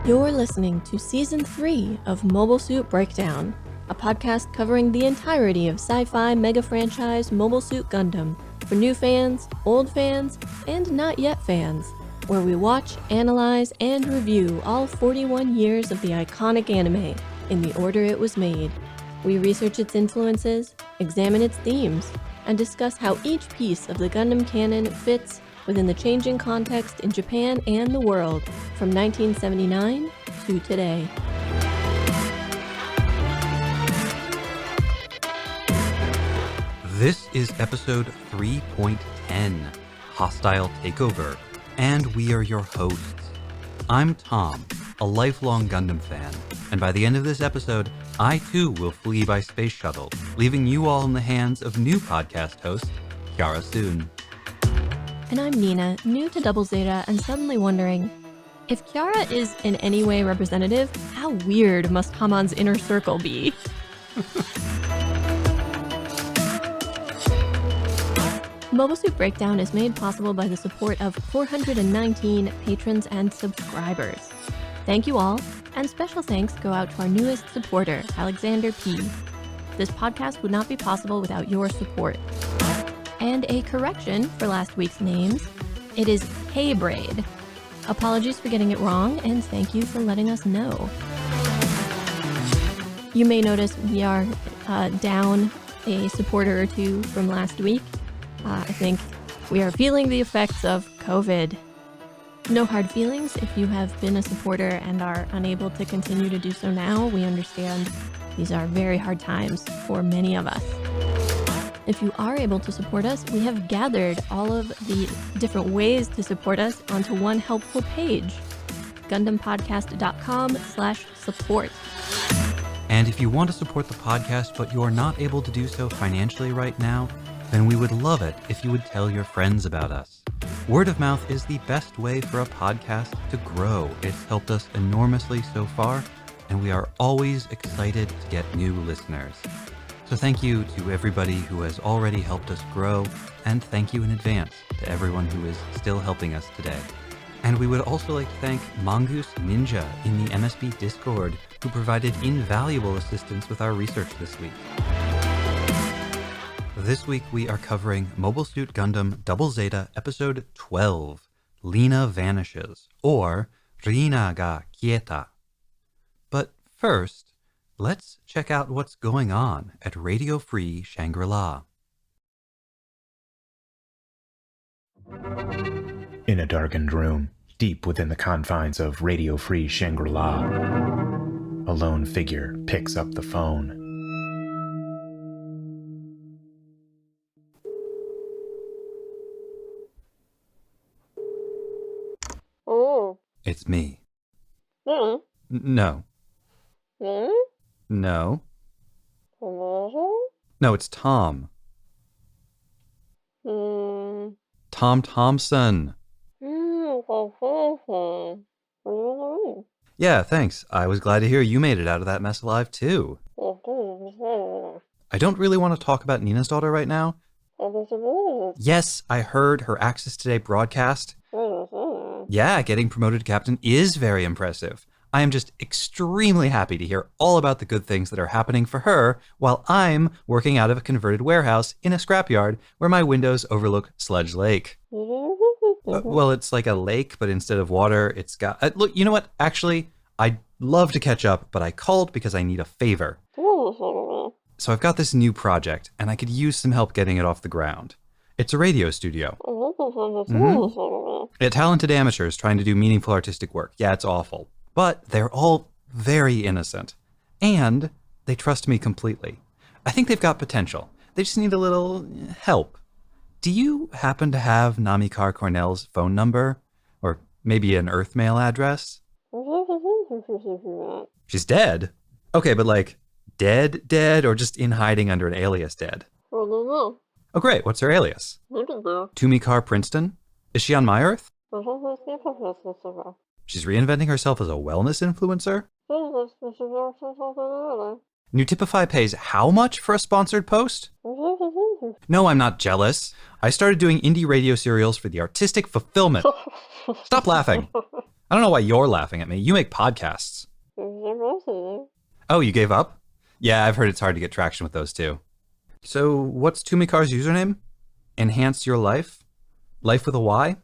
You're listening to Season 3 of Mobile Suit Breakdown, a podcast covering the entirety of sci-fi mega franchise Mobile Suit Gundam for new fans, old fans, and not yet fans, where we watch, analyze, and review all 41 years of the iconic anime in the order it was made. We research its influences, examine its themes, and discuss how each piece of the Gundam canon fits within the changing context in Japan and the world from 1979 to today. This is episode 3.10, Hostile Takeover, and we are your hosts. I'm Tom, a lifelong Gundam fan, and by the end of this episode, I too will flee by space shuttle, leaving you all in the hands of new podcast host, Kiara Soon. And I'm Nina, new to Double Zeta and suddenly wondering, if Kiara is in any way representative, how weird must Hamon's inner circle be? Mobile Suit Breakdown is made possible by the support of 419 patrons and subscribers. Thank you all, and special thanks go out to our newest supporter, Alexander P. This podcast would not be possible without your support. And a correction for last week's names. It is Haybraid. Apologies for getting it wrong, and thank you for letting us know. You may notice we are down a supporter or two from last week. I think we are feeling the effects of COVID. No hard feelings if you have been a supporter and are unable to continue to do so now. We understand these are very hard times for many of us. If you are able to support us, we have gathered all of the different ways to support us onto one helpful page, GundamPodcast.com/support. And if you want to support the podcast but you are not able to do so financially right now, then we would love it if you would tell your friends about us. Word of mouth is the best way for a podcast to grow. It's helped us enormously so far, and we are always excited to get new listeners. So thank you to everybody who has already helped us grow, and thank you in advance to everyone who is still helping us today. And we would also like to thank Mongoose Ninja in the MSB Discord, who provided invaluable assistance with our research this week. This week we are covering Mobile Suit Gundam Double Zeta Episode 12, Leina Vanishes, or Reina ga Kieta. But first, let's check out what's going on at Radio Free Shangri-La. In a darkened room, deep within the confines of Radio Free Shangri-La, a lone figure picks up the phone. Oh. It's me. Mm. No. Mm. No. Mm. No, it's Tom. Mm. Tom Thompson. Mm. Yeah, thanks. I was glad to hear you made it out of that mess alive, too. I don't really want to talk about Nina's daughter right now. Yes, I heard her Access Today broadcast. Yeah, getting promoted to captain is very impressive. I am just extremely happy to hear all about the good things that are happening for her while I'm working out of a converted warehouse in a scrapyard where my windows overlook Sludge Lake. Well, it's like a lake, but instead of water, it's got... look, you know what? Actually, I'd love to catch up, but I called because I need a favor. So I've got this new project, and I could use some help getting it off the ground. It's a radio studio. Talented amateurs trying to do meaningful artistic work. Yeah, it's awful. But they're all very innocent. And they trust me completely. I think they've got potential. They just need a little help. Do you happen to have Namikar Cornell's phone number? Or maybe an Earthmail address? She's dead? Okay, but like, dead, or just in hiding under an alias dead? Oh, great. What's her alias? Tumikar Princeton? Is she on my Earth? She's reinventing herself as a wellness influencer? Newtipify pays how much for a sponsored post? No, I'm not jealous. I started doing indie radio serials for the artistic fulfillment. Stop laughing. I don't know why you're laughing at me. You make podcasts. Oh, you gave up? Yeah, I've heard it's hard to get traction with those too. So what's Tumikar's username? Enhance your life? Life with a Y?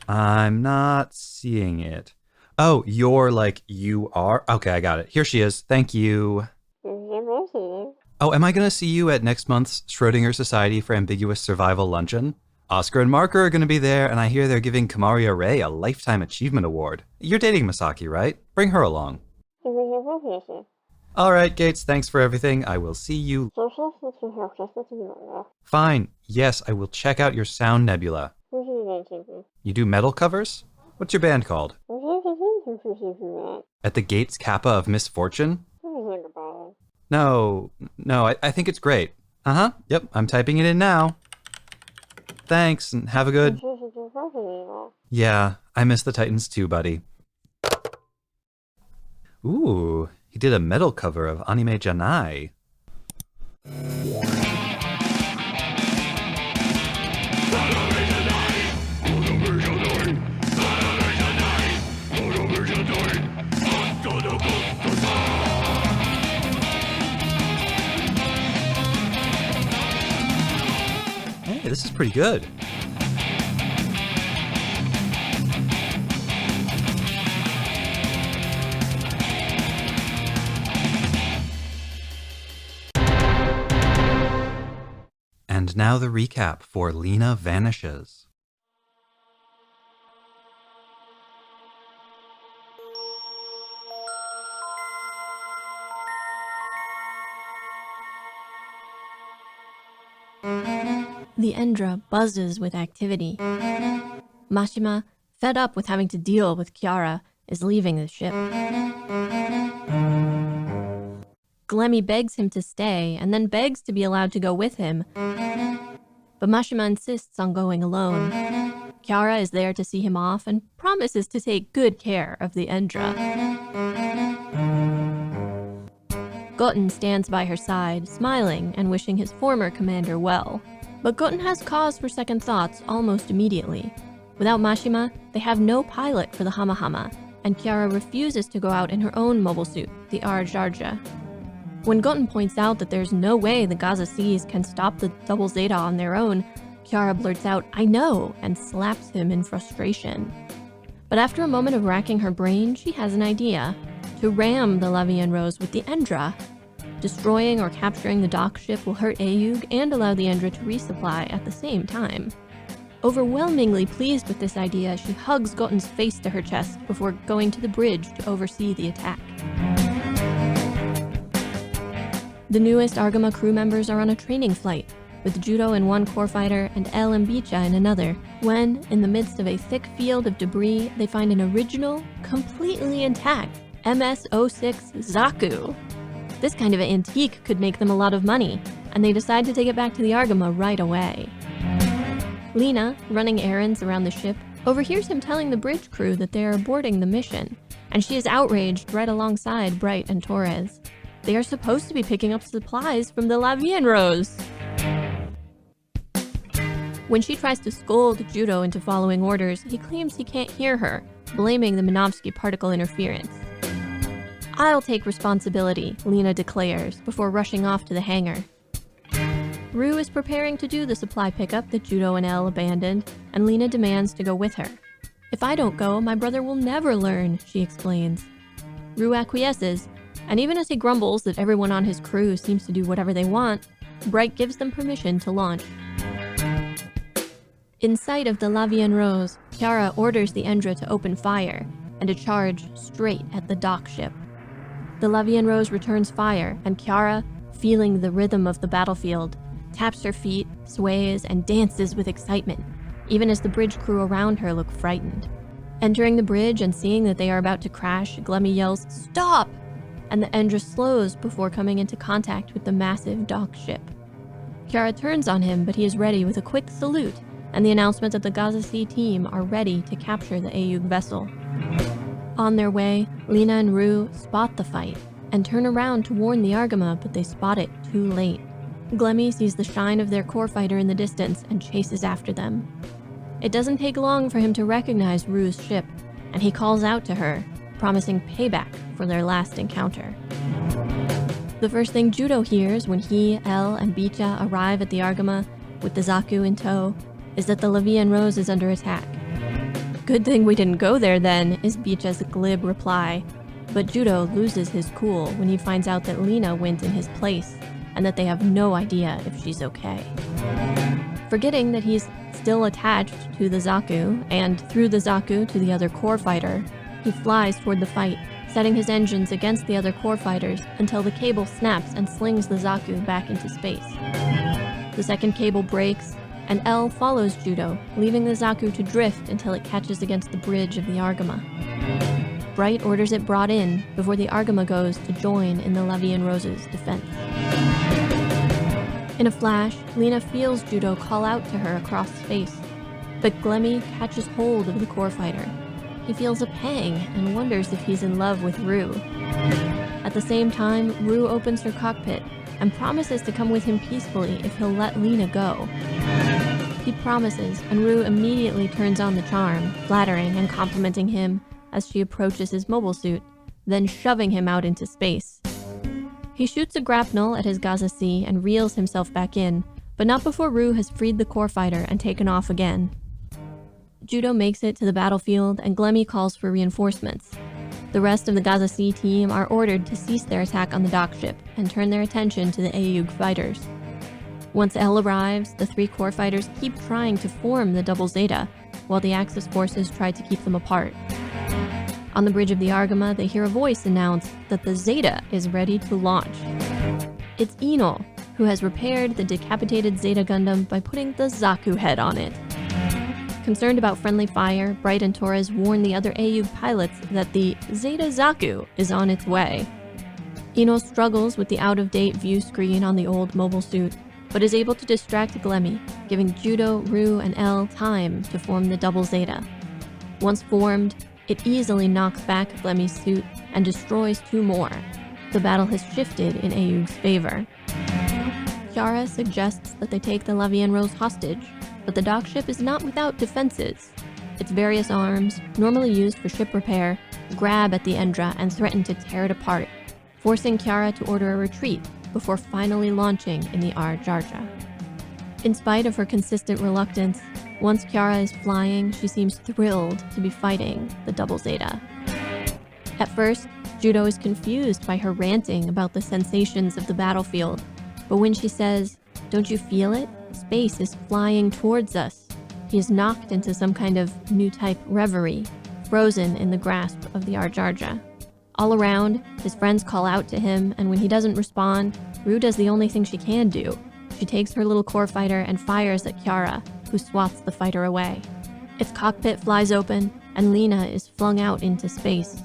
I'm not seeing it. Oh, you're like you are? Okay, I got it. Here she is. Thank you. Oh, am I going to see you at next month's Schrödinger Society for Ambiguous Survival luncheon? Oscar and Marker are going to be there, and I hear they're giving Kamaria Ray a Lifetime Achievement Award. You're dating Masaki, right? Bring her along. All right, Gates, thanks for everything. I will see you. Fine. Yes, I will check out your sound nebula. You do metal covers? What's your band called? At the Gates Kappa of Misfortune? No, I think it's great. Uh-huh, yep, I'm typing it in now. Thanks, and have a good... Yeah, I miss the Titans too, buddy. Ooh, he did a metal cover of Anime Janai. Hey, this is pretty good. And now the recap for Leina Vanishes. The Endra buzzes with activity. Mashima, fed up with having to deal with Kiara, is leaving the ship. Glemmy begs him to stay and then begs to be allowed to go with him. But Mashima insists on going alone. Kiara is there to see him off and promises to take good care of the Endra. Goten stands by her side, smiling and wishing his former commander well. But Goten has cause for second thoughts almost immediately. Without Mashima, they have no pilot for the Hamahama, and Kiara refuses to go out in her own mobile suit, the Arjarja. When Goten points out that there's no way the Gaza Seas can stop the Double Zeta on their own, Kiara blurts out, "I know," and slaps him in frustration. But after a moment of racking her brain, she has an idea. To ram the La Vie en Rose with the Endra. Destroying or capturing the dock ship will hurt Ayug and allow the Endra to resupply at the same time. Overwhelmingly pleased with this idea, she hugs Goten's face to her chest before going to the bridge to oversee the attack. The newest Argama crew members are on a training flight, with Judo in one core fighter and El and Bicha in another, when, in the midst of a thick field of debris, they find an original, completely intact MS-06 Zaku. This kind of antique could make them a lot of money, and they decide to take it back to the Argama right away. Leina, running errands around the ship, overhears him telling the bridge crew that they are aborting the mission, and she is outraged right alongside Bright and Torres. They are supposed to be picking up supplies from the La Vie en Rose. When she tries to scold Judo into following orders, he claims he can't hear her, blaming the Minovsky particle interference. "I'll take responsibility," Leina declares, before rushing off to the hangar. Rue is preparing to do the supply pickup that Judo and Elle abandoned, and Leina demands to go with her. "If I don't go, my brother will never learn," she explains. Rue acquiesces, and even as he grumbles that everyone on his crew seems to do whatever they want, Bright gives them permission to launch. In sight of the La Vie en Rose, Kiara orders the Endra to open fire, and to charge straight at the dock ship. The La Vie en Rose returns fire, and Kiara, feeling the rhythm of the battlefield, taps her feet, sways, and dances with excitement, even as the bridge crew around her look frightened. Entering the bridge and seeing that they are about to crash, Glemmy yells, "Stop!" and the Endra slows before coming into contact with the massive dock ship. Kiara turns on him, but he is ready with a quick salute and the announcement that the Gaza Sea team are ready to capture the Ayug vessel. On their way, Leina and Rue spot the fight and turn around to warn the Argama, but they spot it too late. Glemmy sees the shine of their core fighter in the distance and chases after them. It doesn't take long for him to recognize Ru's ship, and he calls out to her, promising payback for their last encounter. The first thing Judo hears when he, L, and Bicha arrive at the Argama with the Zaku in tow is that the La Vie en Rose is under attack. "Good thing we didn't go there then," is Bicha's glib reply, but Judo loses his cool when he finds out that Leina went in his place and that they have no idea if she's okay. Forgetting that he's still attached to the Zaku, and through the Zaku to the other core fighter, he flies toward the fight, setting his engines against the other core fighters until the cable snaps and slings the Zaku back into space. The second cable breaks, and L follows Judo, leaving the Zaku to drift until it catches against the bridge of the Argama. Bright orders it brought in before the Argama goes to join in the La Vie en Rose's defense. In a flash, Leina feels Judo call out to her across space, but Glemmy catches hold of the core fighter. He feels a pang and wonders if he's in love with Ru. At the same time, Ru opens her cockpit and promises to come with him peacefully if he'll let Leina go. He promises, and Ru immediately turns on the charm, flattering and complimenting him as she approaches his mobile suit, then shoving him out into space. He shoots a grapnel at his Gaza C and reels himself back in, but not before Ru has freed the core fighter and taken off again. Judo makes it to the battlefield, and Glemmy calls for reinforcements. The rest of the Gaza C team are ordered to cease their attack on the dock ship and turn their attention to the Aayug fighters. Once L arrives, the 3 core fighters keep trying to form the Double Zeta, while the Axis forces try to keep them apart. On the bridge of the Argama, they hear a voice announce that the Zeta is ready to launch. It's Enol, who has repaired the decapitated Zeta Gundam by putting the Zaku head on it. Concerned about friendly fire, Bright and Torres warn the other Aayug pilots that the Zeta Zaku is on its way. Enol struggles with the out-of-date view screen on the old mobile suit, but is able to distract Glemmy, giving Judo, Ru, and L time to form the Double Zeta. Once formed, it easily knocks back Glemmy's suit and destroys 2 more. The battle has shifted in Aayug's favor. Kiara suggests that they take the La Vie en Rose hostage, but the dock ship is not without defenses. Its various arms, normally used for ship repair, grab at the Endra and threaten to tear it apart, forcing Kiara to order a retreat before finally launching in the Ar-Jarja. In spite of her consistent reluctance, once Kiara is flying, she seems thrilled to be fighting the Double Zeta. At first, Judo is confused by her ranting about the sensations of the battlefield, but when she says, "Don't you feel it? Space is flying towards us," he is knocked into some kind of new type reverie, frozen in the grasp of the Ar-Jarja. All around, his friends call out to him, and when he doesn't respond, Ru does the only thing she can do. She takes her little core fighter and fires at Kiara, who swats the fighter away. Its cockpit flies open, and Leina is flung out into space.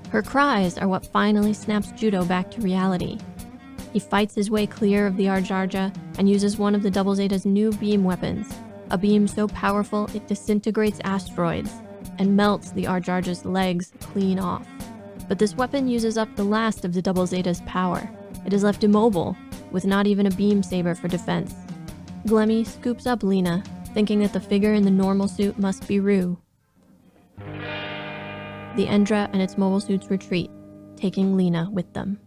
Her cries are what finally snaps Judo back to reality. He fights his way clear of the Ar-Jarja and uses one of the Double Zeta's new beam weapons, a beam so powerful it disintegrates asteroids and melts the Ar-Jarja's legs clean off. But this weapon uses up the last of the Double Zeta's power. It is left immobile, with not even a beam saber for defense. Glemmy scoops up Leina, thinking that the figure in the normal suit must be Ru. The Endra and its mobile suits retreat, taking Leina with them.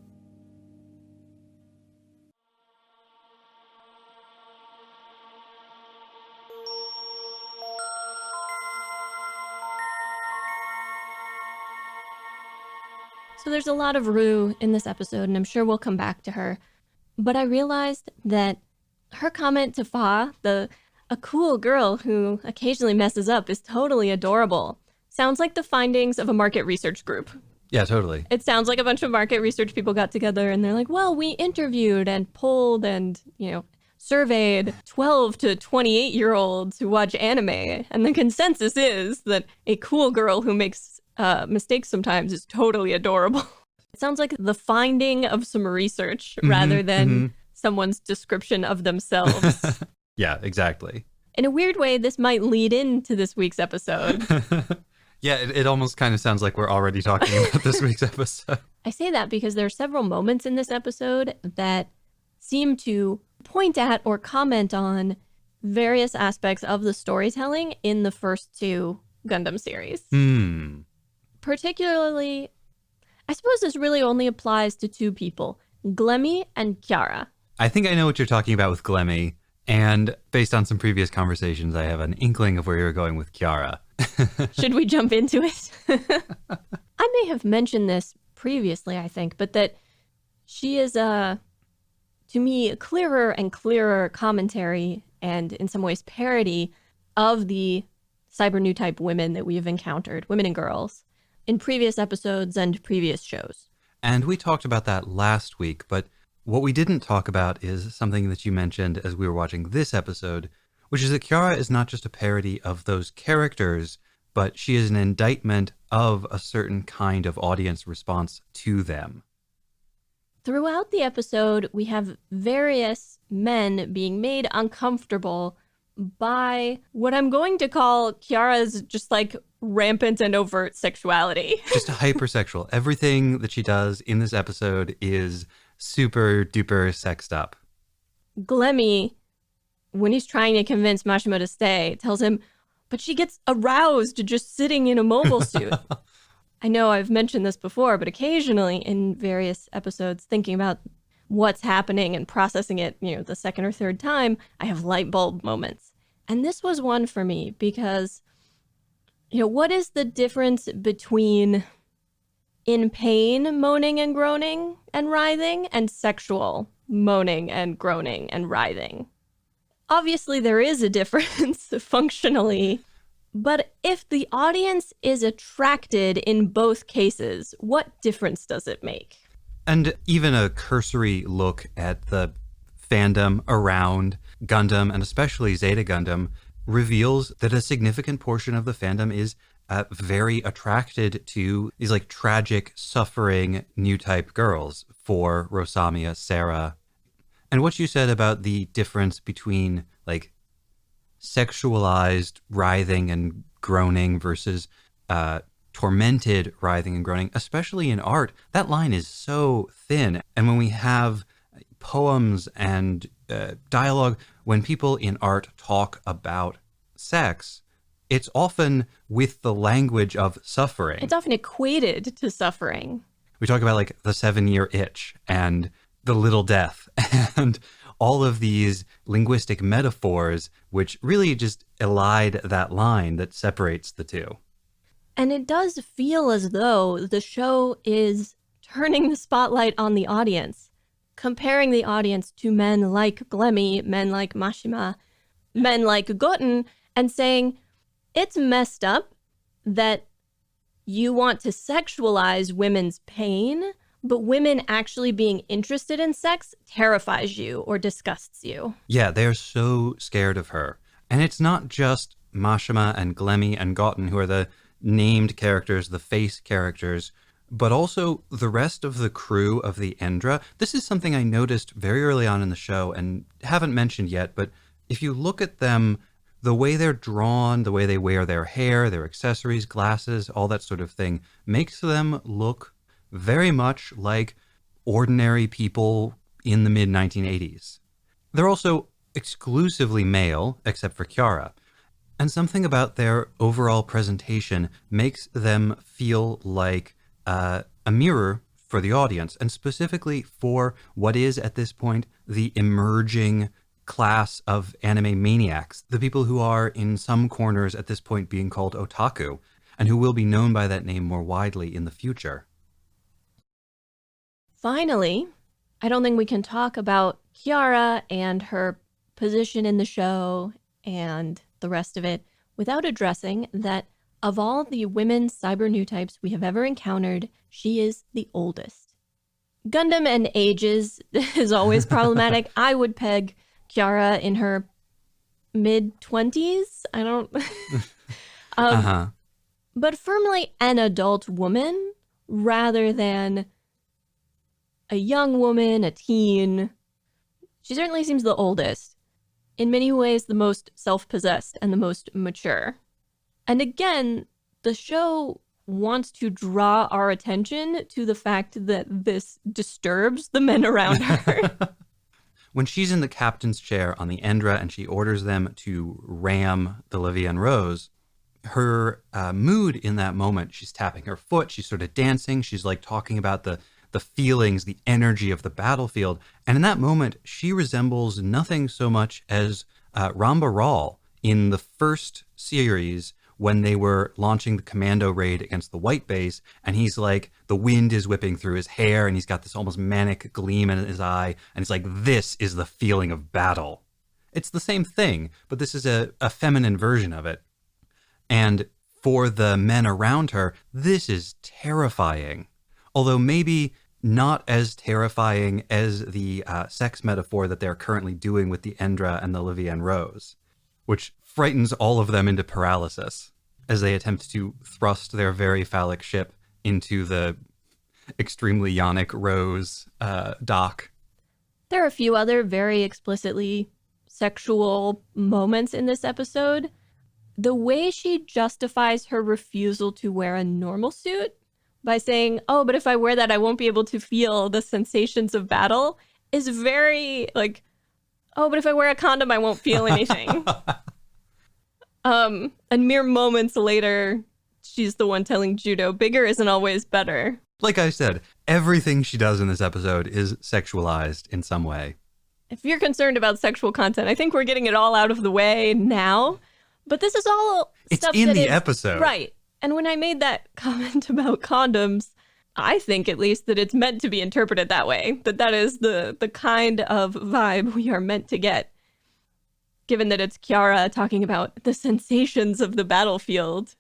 So there's a lot of Ru in this episode, and I'm sure we'll come back to her. But I realized that her comment to Fa, a cool girl who occasionally messes up, is totally adorable. Sounds like the findings of a market research group. Yeah, totally. It sounds like a bunch of market research people got together and they're like, well, we interviewed and polled and, surveyed 12 to 28-year-olds who watch anime. And the consensus is that a cool girl who makes mistakes sometimes is totally adorable. It sounds like the finding of some research rather than someone's description of themselves. Yeah, exactly. In a weird way, this might lead into this week's episode. Yeah, it almost kind of sounds like we're already talking about this week's episode. I say that because there are several moments in this episode that seem to point at or comment on various aspects of the storytelling in the first two Gundam series. Particularly, I suppose this really only applies to two people, Glemmy and Kiara. I think I know what you're talking about with Glemmy, and based on some previous conversations, I have an inkling of where you're going with Kiara. Should we jump into it? I may have mentioned this previously, I think, but that she is, to me, a clearer and clearer commentary and in some ways parody of the cyber new type women that we have encountered, women and girls, in previous episodes and previous shows. And we talked about that last week, but what we didn't talk about is something that you mentioned as we were watching this episode, which is that Kiara is not just a parody of those characters, but she is an indictment of a certain kind of audience response to them. Throughout the episode, we have various men being made uncomfortable by what I'm going to call Kiara's just like rampant and overt sexuality. Just hypersexual. Everything that she does in this episode is super duper sexed up. Glemmy, when he's trying to convince Mashima to stay, tells him, but she gets aroused just sitting in a mobile suit. I know I've mentioned this before, but occasionally in various episodes, thinking about what's happening and processing it, the second or third time, I have light bulb moments. And this was one for me because, what is the difference between in pain moaning and groaning and writhing and sexual moaning and groaning and writhing? Obviously, there is a difference functionally, but if the audience is attracted in both cases, what difference does it make? And even a cursory look at the fandom around Gundam, and especially Zeta Gundam, reveals that a significant portion of the fandom is very attracted to these like tragic, suffering new type girls for Rosamia, Sarah. And what you said about the difference between like sexualized writhing and groaning versus tormented writhing and groaning, especially in art, that line is so thin. And when we have poems and dialogue, when people in art talk about sex, it's often with the language of suffering. It's often equated to suffering. We talk about like the 7-year itch and the little death and all of these linguistic metaphors, which really just elide that line that separates the two. And it does feel as though the show is turning the spotlight on the audience, comparing the audience to men like Glemmy, men like Mashima, men like Goten, and saying, it's messed up that you want to sexualize women's pain, but women actually being interested in sex terrifies you or disgusts you. Yeah, they're so scared of her. And it's not just Mashima and Glemmy and Goten who are the named characters, the face characters, but also the rest of the crew of the Endra. This is something I noticed very early on in the show and haven't mentioned yet, but if you look at them, the way they're drawn, the way they wear their hair, their accessories, glasses, all that sort of thing, makes them look very much like ordinary people in the mid-1980s. They're also exclusively male, except for Kiara. And something about their overall presentation makes them feel like a mirror for the audience, and specifically for what is, at this point, the emerging class of anime maniacs, the people who are in some corners at this point being called otaku, and who will be known by that name more widely in the future. Finally, I don't think we can talk about Kiara and her position in the show and the rest of it without addressing that of all the women cyber new types we have ever encountered, she is the oldest. Gundam and ages is always problematic. I would peg Kiara in her mid-20s. I don't... But firmly an adult woman rather than a young woman, a teen. She certainly seems the oldest. In many ways, the most self-possessed and the most mature. And again, the show wants to draw our attention to the fact that this disturbs the men around her. when she's in the captain's chair on the Endra and she orders them to ram the Livian Rose, her mood in that moment, she's tapping her foot, she's sort of dancing, she's like talking about the feelings, the energy of the battlefield. And in that moment, she resembles nothing so much as Ramba Ral in the first series when they were launching the commando raid against the White Base. And he's like, the wind is whipping through his hair and he's got this almost manic gleam in his eye. And it's like, this is the feeling of battle. It's the same thing, but this is a feminine version of it. And for the men around her, this is terrifying. Although maybe not as terrifying as the sex metaphor that they're currently doing with the Endra and the Livian Rose, which frightens all of them into paralysis as they attempt to thrust their very phallic ship into the extremely yonic Rose dock. There are a few other very explicitly sexual moments in this episode. The way she justifies her refusal to wear a normal suit by saying, oh, but if I wear that, I won't be able to feel the sensations of battle is very like, oh, but if I wear a condom, I won't feel anything. And mere moments later, she's the one telling Judo, bigger isn't always better. Like I said, everything she does in this episode is sexualized in some way. If you're concerned about sexual content, I think we're getting it all out of the way now. But this is all stuff it's in that the is, episode. Right. And when I made that comment about condoms, I think at least that it's meant to be interpreted that way, that is the kind of vibe we are meant to get, given that it's Kiara talking about the sensations of the battlefield.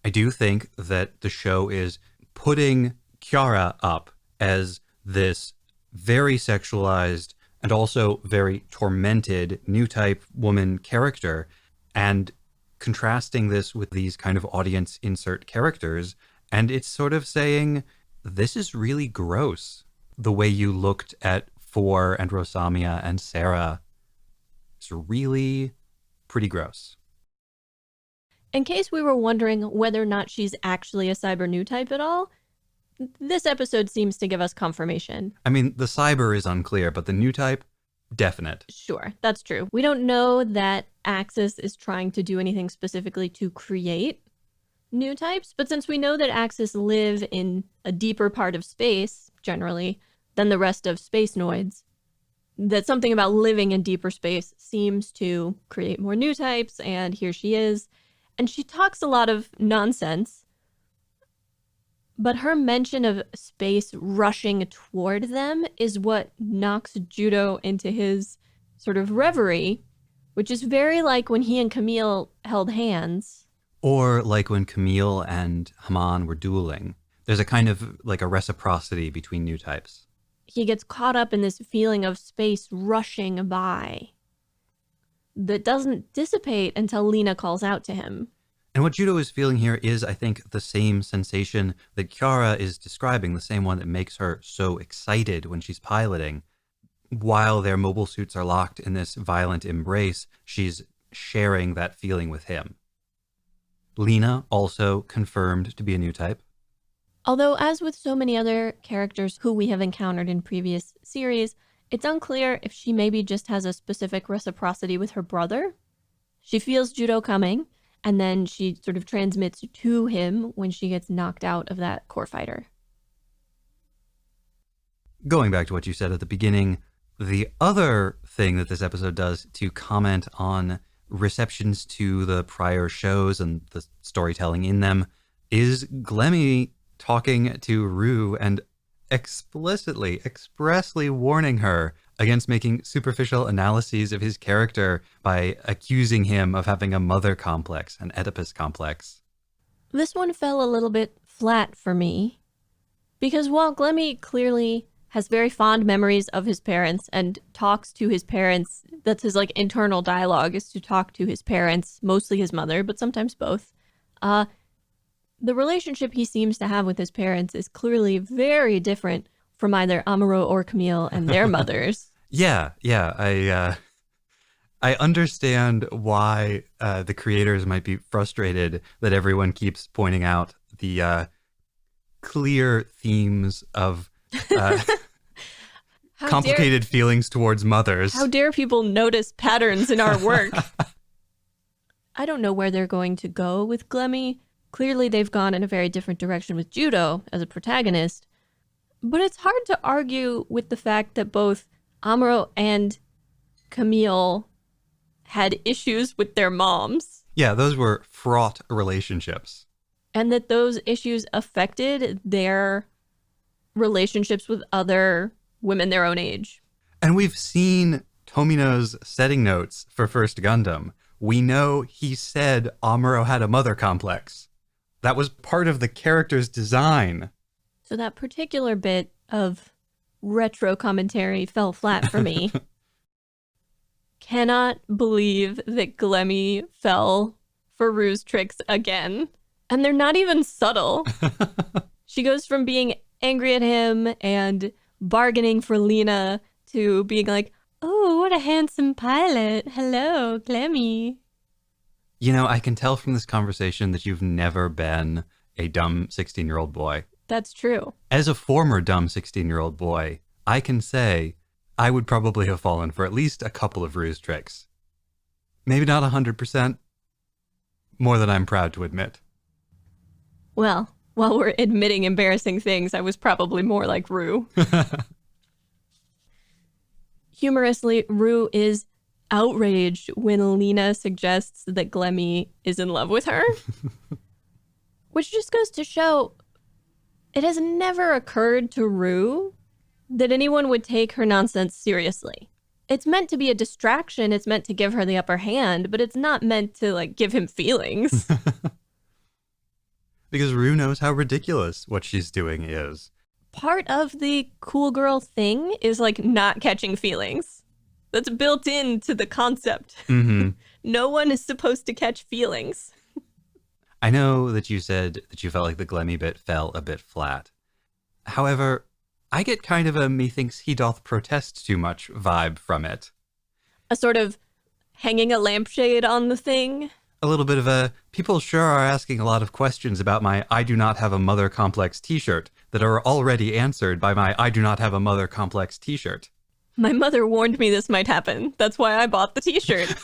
I do think that the show is putting Kiara up as this very sexualized and also very tormented new type woman character, and contrasting this with these kind of audience insert characters. And it's sort of saying, this is really gross. The way you looked at Four and Rosamia and Sarah is really pretty gross. In case we were wondering whether or not she's actually a cyber new type at all, this episode seems to give us confirmation. I mean, the cyber is unclear, but the new type, definite. Sure, that's true. We don't know that Axis is trying to do anything specifically to create new types, but since we know that Axis live in a deeper part of space, generally, than the rest of space noids, that something about living in deeper space seems to create more new types, and here she is. And she talks a lot of nonsense, but her mention of space rushing toward them is what knocks Judo into his sort of reverie, which is very like when he and Camille held hands. Or like when Camille and Haman were dueling. There's a kind of like a reciprocity between new types. He gets caught up in this feeling of space rushing by that doesn't dissipate until Leina calls out to him. And what Judo is feeling here is, I think, the same sensation that Kiara is describing, the same one that makes her so excited when she's piloting. While their mobile suits are locked in this violent embrace, she's sharing that feeling with him. Leina also confirmed to be a new type. Although, as with so many other characters who we have encountered in previous series, it's unclear if she maybe just has a specific reciprocity with her brother. She feels Judo coming, and then she sort of transmits to him when she gets knocked out of that core fighter. Going back to what you said at the beginning, the other thing that this episode does to comment on receptions to the prior shows and the storytelling in them is Glemmy talking to Rue and expressly warning her against making superficial analyses of his character by accusing him of having a mother complex, an Oedipus complex. This one fell a little bit flat for me, because while Glemmy clearly has very fond memories of his parents and talks to his parents, that's his like internal dialogue, is to talk to his parents, mostly his mother, but sometimes both. The relationship he seems to have with his parents is clearly very different from either Amuro or Camille and their mothers. Yeah. I understand why the creators might be frustrated that everyone keeps pointing out the clear themes of complicated feelings towards mothers. How dare people notice patterns in our work? I don't know where they're going to go with Glemmy. Clearly, they've gone in a very different direction with Judo as a protagonist. But it's hard to argue with the fact that both Amuro and Camille had issues with their moms. Yeah, those were fraught relationships. And that those issues affected their relationships with other women their own age. And we've seen Tomino's setting notes for First Gundam. We know he said Amuro had a mother complex. That was part of the character's design. So that particular bit of retro commentary fell flat for me. Cannot believe that Glemmy fell for Rue's tricks again. And they're not even subtle. She goes from being angry at him and bargaining for Leina to being like, oh, what a handsome pilot. Hello, Glemmy. You know, I can tell from this conversation that you've never been a dumb 16-year-old boy. That's true. As a former dumb 16-year-old boy, I can say I would probably have fallen for at least a couple of Rue's tricks. Maybe not 100%, more than I'm proud to admit. Well, while we're admitting embarrassing things, I was probably more like Rue. Humorously, Rue is outraged when Leina suggests that Glemmy is in love with her. Which just goes to show it has never occurred to Rue that anyone would take her nonsense seriously. It's meant to be a distraction. It's meant to give her the upper hand, but it's not meant to, like, give him feelings. Because Rue knows how ridiculous what she's doing is. Part of the cool girl thing is, like, not catching feelings. That's built into the concept. Mm-hmm. No one is supposed to catch feelings. I know that you said that you felt like the Glemmy bit fell a bit flat. However, I get kind of a methinks he doth protest too much vibe from it. A sort of hanging a lampshade on the thing. A little bit of a, people sure are asking a lot of questions about my I do not have a mother complex t-shirt that are already answered by my I do not have a mother complex t-shirt. My mother warned me this might happen. That's why I bought the t-shirt.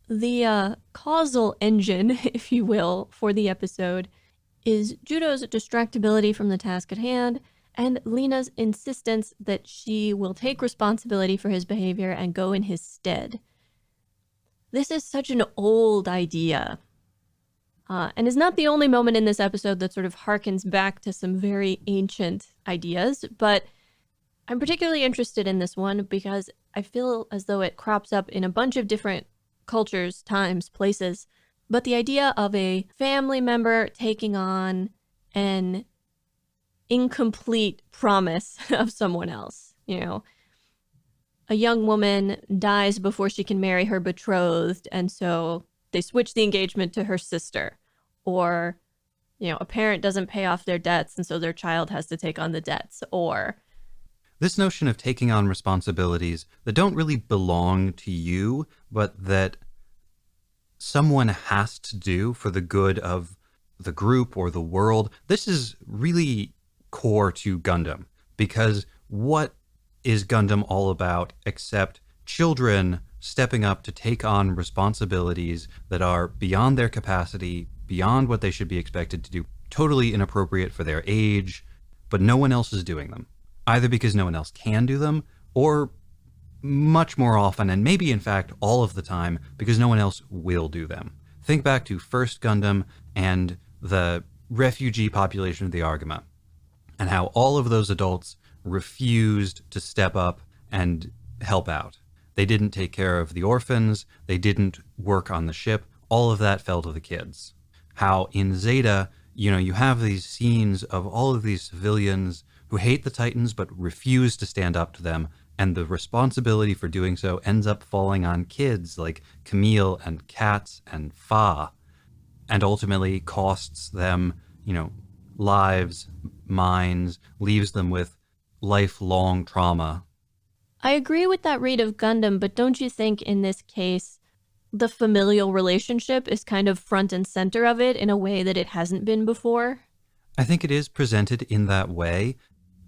The causal engine, if you will, for the episode is Judo's distractibility from the task at hand and Leina's insistence that she will take responsibility for his behavior and go in his stead. This is such an old idea. And is not the only moment in this episode that sort of harkens back to some very ancient ideas, but I'm particularly interested in this one because I feel as though it crops up in a bunch of different cultures, times, places. But the idea of a family member taking on an incomplete promise of someone else, you know. A young woman dies before she can marry her betrothed, and so they switch the engagement to her sister. Or, you know, a parent doesn't pay off their debts, and so their child has to take on the debts. Or this notion of taking on responsibilities that don't really belong to you, but that someone has to do for the good of the group or the world, this is really core to Gundam. Because what is Gundam all about except children stepping up to take on responsibilities that are beyond their capacity, beyond what they should be expected to do, totally inappropriate for their age, but no one else is doing them. Either because no one else can do them, or much more often, and maybe in fact all of the time, because no one else will do them. Think back to First Gundam and the refugee population of the Argama, and how all of those adults refused to step up and help out. They didn't take care of the orphans, they didn't work on the ship, all of that fell to the kids. How in Zeta, you know, you have these scenes of all of these civilians who hate the Titans but refuse to stand up to them, and the responsibility for doing so ends up falling on kids like Camille and Katz and Fa, and ultimately costs them, you know, lives, minds, leaves them with lifelong trauma. I agree with that read of Gundam, but don't you think in this case, the familial relationship is kind of front and center of it in a way that it hasn't been before. I think it is presented in that way,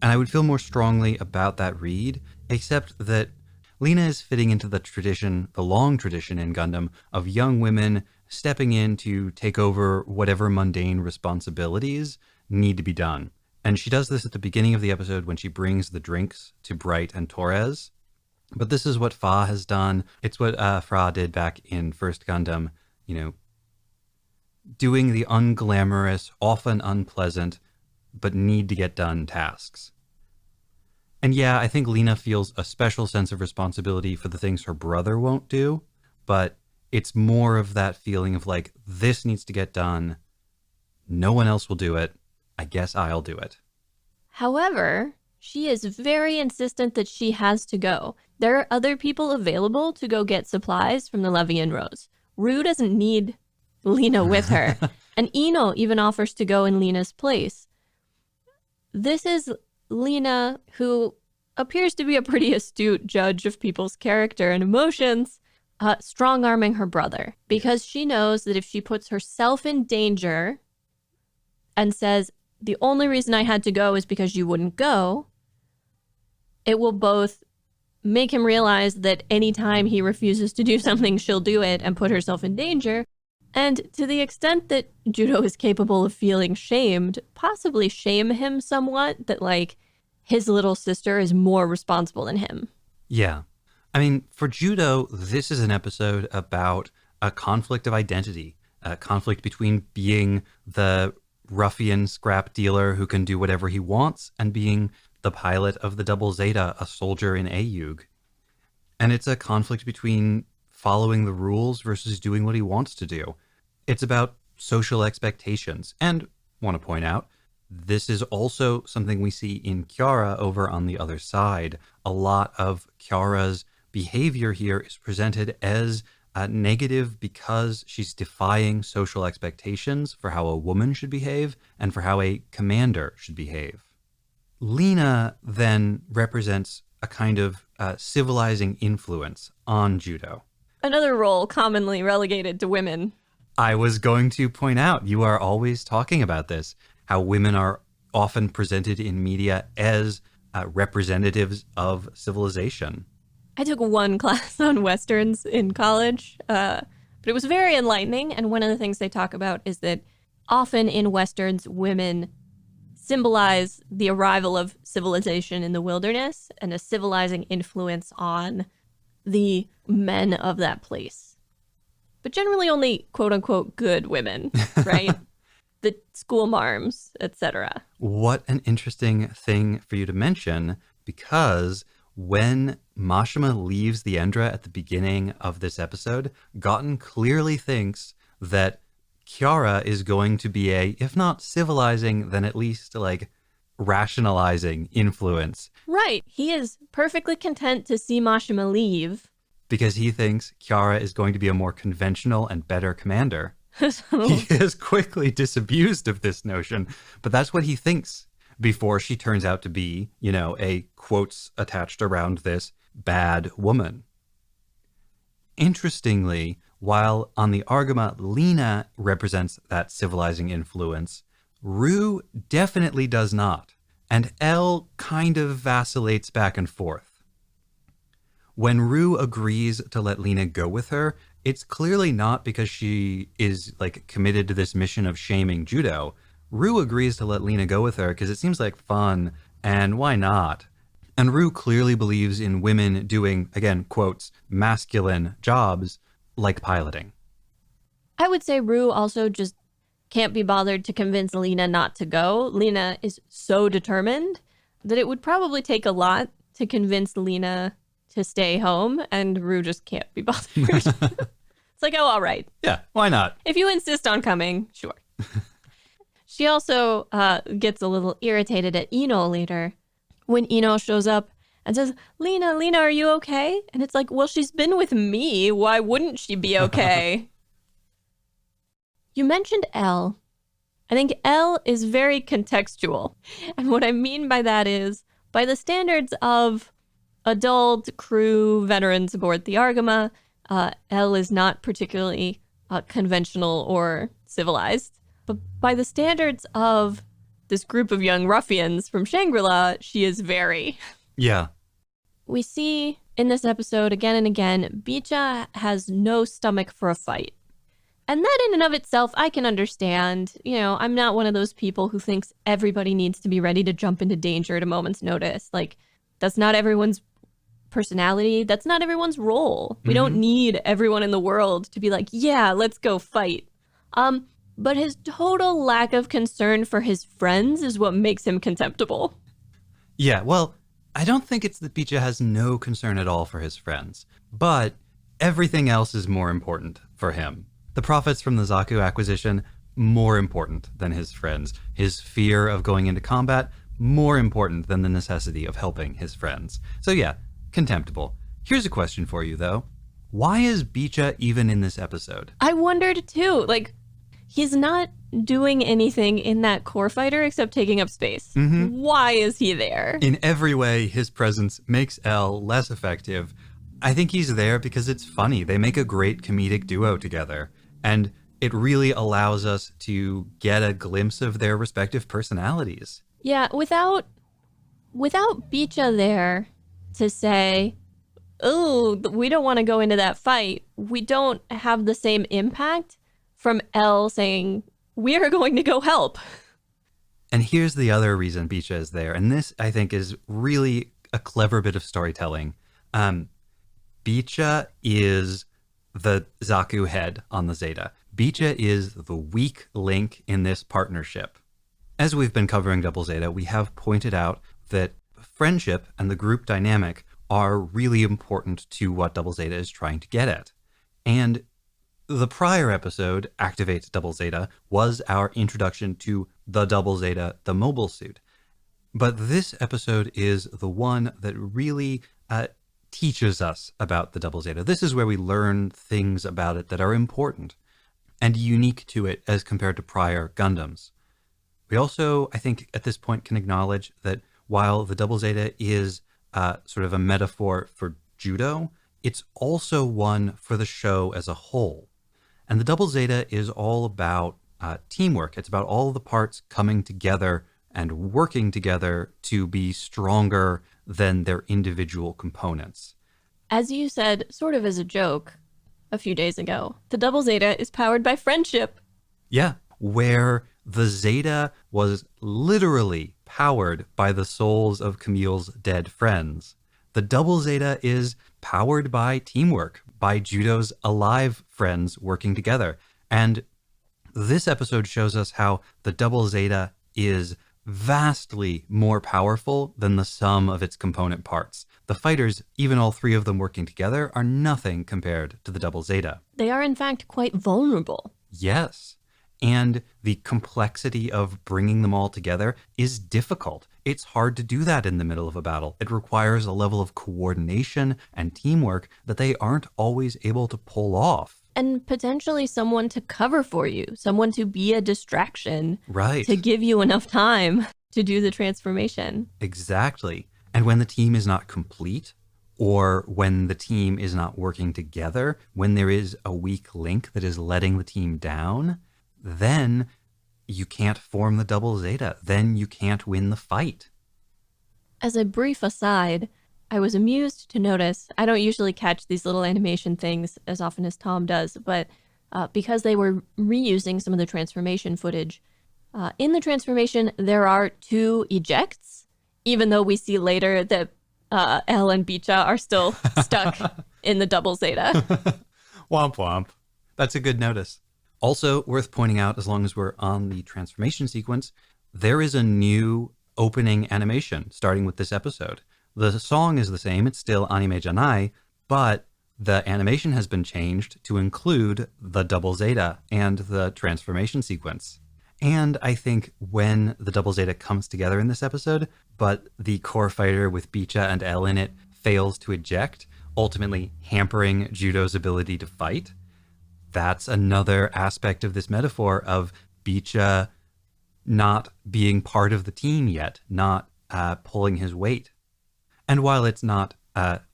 and I would feel more strongly about that read, except that Leina is fitting into the tradition, the long tradition in Gundam, of young women stepping in to take over whatever mundane responsibilities need to be done. And she does this at the beginning of the episode when she brings the drinks to Bright and Torres. But this is what Fa has done. It's what Fra did back in First Gundam, doing the unglamorous, often unpleasant, but need to get done tasks. And yeah, I think Leina feels a special sense of responsibility for the things her brother won't do, but it's more of that feeling of like, this needs to get done. No one else will do it. I guess I'll do it. However, she is very insistent that she has to go. There are other people available to go get supplies from the Levian Rose. Rue doesn't need Leina with her. And Ino even offers to go in Leina's place. This is Leina, who appears to be a pretty astute judge of people's character and emotions, strong-arming her brother. Because she knows that if she puts herself in danger and says, the only reason I had to go is because you wouldn't go, it will both make him realize that anytime he refuses to do something, she'll do it and put herself in danger. And to the extent that Judo is capable of feeling shamed, possibly shame him somewhat, that like his little sister is more responsible than him. Yeah. I mean, for Judo, this is an episode about a conflict of identity, a conflict between being the ruffian scrap dealer who can do whatever he wants and being the pilot of the Double Zeta, a soldier in Ayug. And it's a conflict between following the rules versus doing what he wants to do. It's about social expectations. And want to point out, this is also something we see in Kiara over on the other side. A lot of Kiara's behavior here is presented as negative because she's defying social expectations for how a woman should behave and for how a commander should behave. Leina then represents a kind of civilizing influence on Judo. Another role commonly relegated to women. I was going to point out, you are always talking about this, how women are often presented in media as representatives of civilization. I took one class on Westerns in college, but it was very enlightening. And one of the things they talk about is that often in Westerns, women symbolize the arrival of civilization in the wilderness and a civilizing influence on the men of that place. But generally only quote unquote good women, right? The school marms, etc. What an interesting thing for you to mention, because when Mashima leaves the Endra at the beginning of this episode, Gotten clearly thinks that Kiara is going to be a, if not civilizing, then at least like rationalizing influence. Right. He is perfectly content to see Mashima leave. Because he thinks Kiara is going to be a more conventional and better commander. He is quickly disabused of this notion, but that's what he thinks before she turns out to be, a quotes attached around this bad woman. Interestingly, while on the Argama, Leina represents that civilizing influence, Rue definitely does not, and Elle kind of vacillates back and forth. When Rue agrees to let Leina go with her, it's clearly not because she is committed to this mission of shaming Judo. Rue agrees to let Leina go with her because it seems like fun, and why not? And Rue clearly believes in women doing, again, quotes, masculine jobs like piloting. I would say Rue also just can't be bothered to convince Leina not to go. Leina is so determined that it would probably take a lot to convince Leina to stay home, and Rue just can't be bothered. It's like, oh, all right. Yeah, why not? If you insist on coming, sure. She also gets a little irritated at Ino later when Ino shows up and says, Leina, are you okay? And it's like, well, she's been with me. Why wouldn't she be okay? You mentioned Elle. I think Elle is very contextual. And what I mean by that is, by the standards of adult crew veterans aboard the Argama, L is not particularly conventional or civilized. But by the standards of this group of young ruffians from Shangri-La, she is very. Yeah. We see in this episode again and again, Bicha has no stomach for a fight. And that in and of itself, I can understand. You know, I'm not one of those people who thinks everybody needs to be ready to jump into danger at a moment's notice. Like, that's not everyone's personality. That's not everyone's role. We don't need everyone in the world to be like, yeah, let's go fight. But his total lack of concern for his friends is what makes him contemptible. Yeah, well, I don't think it's that Bicha has no concern at all for his friends, but everything else is more important for him. The profits from the Zaku acquisition, more important than his friends. His fear of going into combat, more important than the necessity of helping his friends. So yeah, contemptible. Here's a question for you, though. Why is Bicha even in this episode? I wondered, too. Like, he's not doing anything in that core fighter except taking up space. Why is he there? In every way, his presence makes L less effective. I think he's there because it's funny. They make a great comedic duo together. And it really allows us to get a glimpse of their respective personalities. Yeah, without Bicha there to say, oh, we don't want to go into that fight, we don't have the same impact from L saying, we are going to go help. And here's the other reason Bicha is there. And this, I think, is really a clever bit of storytelling. Bicha is the Zaku head on the Zeta. Bicha is the weak link in this partnership. As we've been covering Double Zeta, we have pointed out that friendship and the group dynamic are really important to what Double Zeta is trying to get at. And the prior episode, Activate Double Zeta, was our introduction to the Double Zeta, the mobile suit. But this episode is the one that really teaches us about the Double Zeta. This is where we learn things about it that are important and unique to it as compared to prior Gundams. We also, I think, at this point can acknowledge that while the Double Zeta is sort of a metaphor for judo, it's also one for the show as a whole. And the Double Zeta is all about teamwork. It's about all the parts coming together and working together to be stronger than their individual components. As you said, sort of as a joke a few days ago, the Double Zeta is powered by friendship. Yeah, where the Zeta was literally powered by the souls of Camille's dead friends. The Double Zeta is powered by teamwork, by Judo's alive friends working together. And this episode shows us how the Double Zeta is vastly more powerful than the sum of its component parts. The fighters, even all three of them working together, are nothing compared to the Double Zeta. They are in fact quite vulnerable. Yes. And the complexity of bringing them all together is difficult. It's hard to do that in the middle of a battle. It requires a level of coordination and teamwork that they aren't always able to pull off. And potentially someone to cover for you, someone to be a distraction. Right. To give you enough time to do the transformation. Exactly. And when the team is not complete, or when the team is not working together, when there is a weak link that is letting the team down, then you can't form the Double Zeta. Then you can't win the fight. As a brief aside, I was amused to notice, I don't usually catch these little animation things as often as Tom does, but because they were reusing some of the transformation footage, in the transformation, there are 2 ejects, even though we see later that L and Bicha are still stuck in the Double Zeta. Womp womp. That's a good notice. Also worth pointing out, as long as we're on the transformation sequence, there is a new opening animation starting with this episode. The song is the same, it's still Anime Janai, but the animation has been changed to include the Double Zeta and the transformation sequence. And I think when the Double Zeta comes together in this episode, but the core fighter with Bicha and L in it fails to eject, ultimately hampering Judo's ability to fight, that's another aspect of this metaphor of Bicha not being part of the team yet, not pulling his weight. And while it's not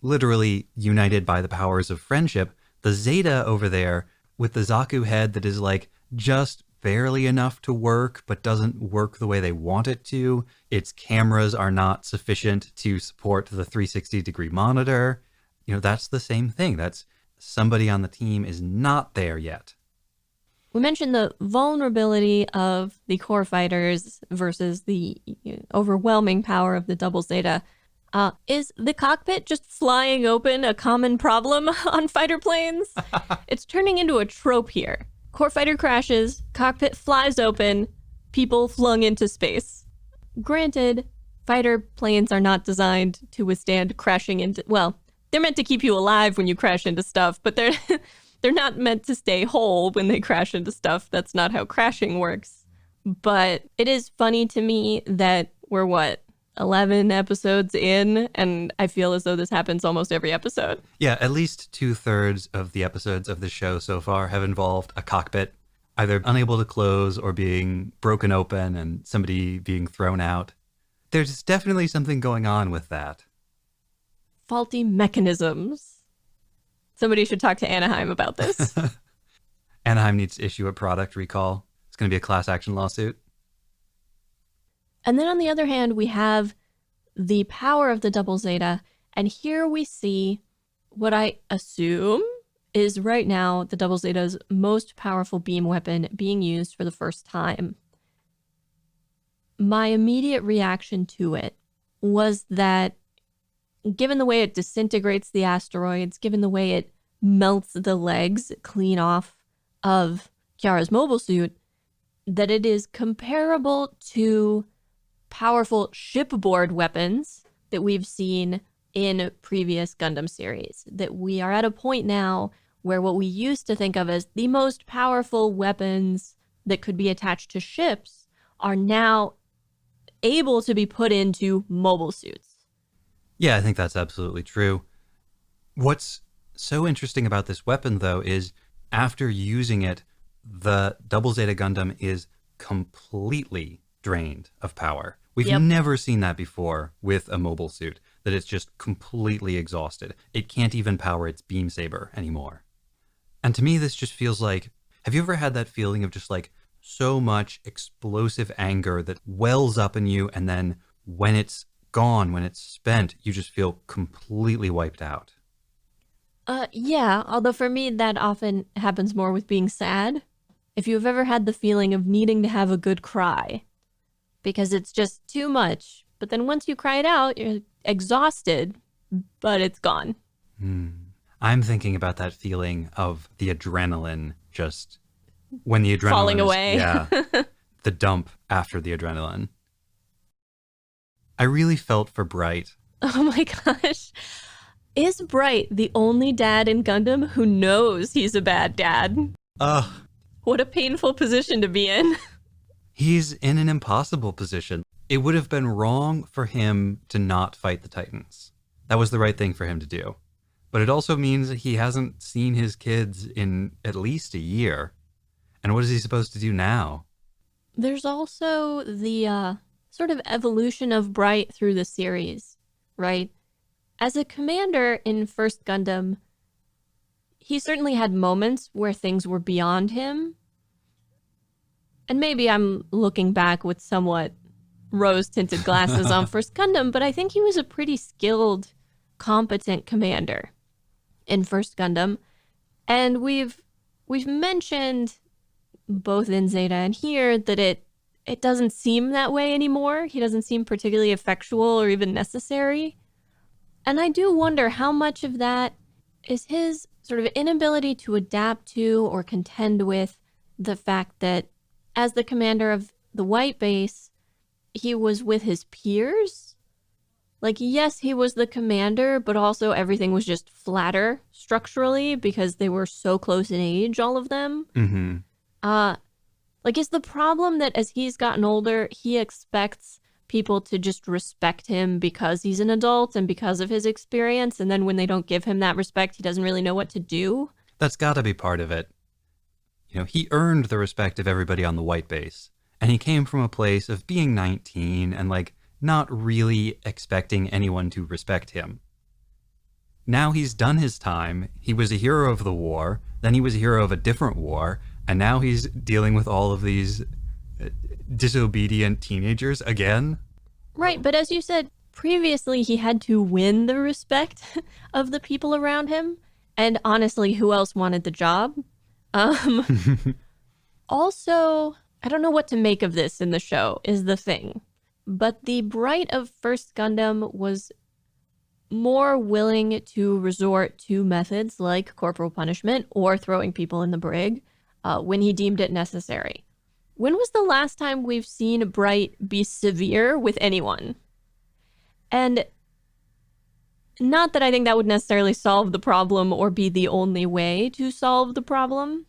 literally united by the powers of friendship, The Zeta over there with the Zaku head that is like just barely enough to work, but doesn't work the way they want it to. Its cameras are not sufficient to support the 360-degree monitor. That's the same thing. That's somebody on the team is not there yet. We mentioned the vulnerability of the core fighters versus the overwhelming power of the Double Zeta. Is the cockpit just flying open a common problem on fighter planes? It's turning into a trope here. Core fighter crashes, cockpit flies open, people flung into space. Granted, fighter planes are not designed to withstand crashing into... Well, they're meant to keep you alive when you crash into stuff, but they're not meant to stay whole when they crash into stuff. That's not how crashing works. But it is funny to me that we're, 11 episodes in, and I feel as though this happens almost every episode. Yeah, at least 2/3 of the episodes of the show so far have involved a cockpit either unable to close or being broken open and somebody being thrown out. There's definitely something going on with that. Faulty mechanisms. Somebody should talk to Anaheim about this. Anaheim needs to issue a product recall. It's going to be a class action lawsuit. And then on the other hand, we have the power of the Double Zeta. And here we see what I assume is right now the Double Zeta's most powerful beam weapon being used for the first time. My immediate reaction to it was that given the way it disintegrates the asteroids, given the way it melts the legs clean off of Kiara's mobile suit, that it is comparable to powerful shipboard weapons that we've seen in previous Gundam series. That we are at a point now where what we used to think of as the most powerful weapons that could be attached to ships are now able to be put into mobile suits. Yeah, I think that's absolutely true. What's so interesting about this weapon, though, is after using it, the Double Zeta Gundam is completely drained of power. We've never seen that before with a mobile suit, that it's just completely exhausted. It can't even power its beam saber anymore. And to me, this just feels like, have you ever had that feeling of just like so much explosive anger that wells up in you, and then when it's gone, when it's spent, you just feel completely wiped out? Yeah, although for me that often happens more with being sad. If you've ever had the feeling of needing to have a good cry, because it's just too much, but then once you cry it out, you're exhausted, but it's gone. I'm thinking about that feeling of the adrenaline, just when the adrenaline falling away. Yeah, the dump after the adrenaline. I really felt for Bright. Oh my gosh. Is Bright the only dad in Gundam who knows he's a bad dad? Ugh. What a painful position to be in. He's in an impossible position. It would have been wrong for him to not fight the Titans. That was the right thing for him to do. But it also means that he hasn't seen his kids in at least a year. And what is he supposed to do now? There's also the sort of evolution of Bright through the series, right? As a commander in First Gundam, he certainly had moments where things were beyond him. And maybe I'm looking back with somewhat rose-tinted glasses on First Gundam, but I think he was a pretty skilled, competent commander in First Gundam. And we've mentioned both in Zeta and here that it doesn't seem that way anymore. He doesn't seem particularly effectual or even necessary. And I do wonder how much of that is his sort of inability to adapt to or contend with the fact that as the commander of the White Base, he was with his peers. Like, yes, he was the commander, but also everything was just flatter structurally because they were so close in age, all of them. Mm-hmm. Like, is the problem that as he's gotten older, he expects people to just respect him because he's an adult and because of his experience, and then when they don't give him that respect, he doesn't really know what to do? That's got to be part of it. He earned the respect of everybody on the White Base, and he came from a place of being 19 and, like, not really expecting anyone to respect him. Now he's done his time. He was a hero of the war, then he was a hero of a different war, and now he's dealing with all of these disobedient teenagers again. Right, but as you said, previously he had to win the respect of the people around him, and honestly, who else wanted the job? Also, I don't know what to make of this in the show, is the thing. But the Bright of First Gundam was more willing to resort to methods like corporal punishment or throwing people in the brig when he deemed it necessary. When was the last time we've seen Bright be severe with anyone? And not that I think that would necessarily solve the problem or be the only way to solve the problem.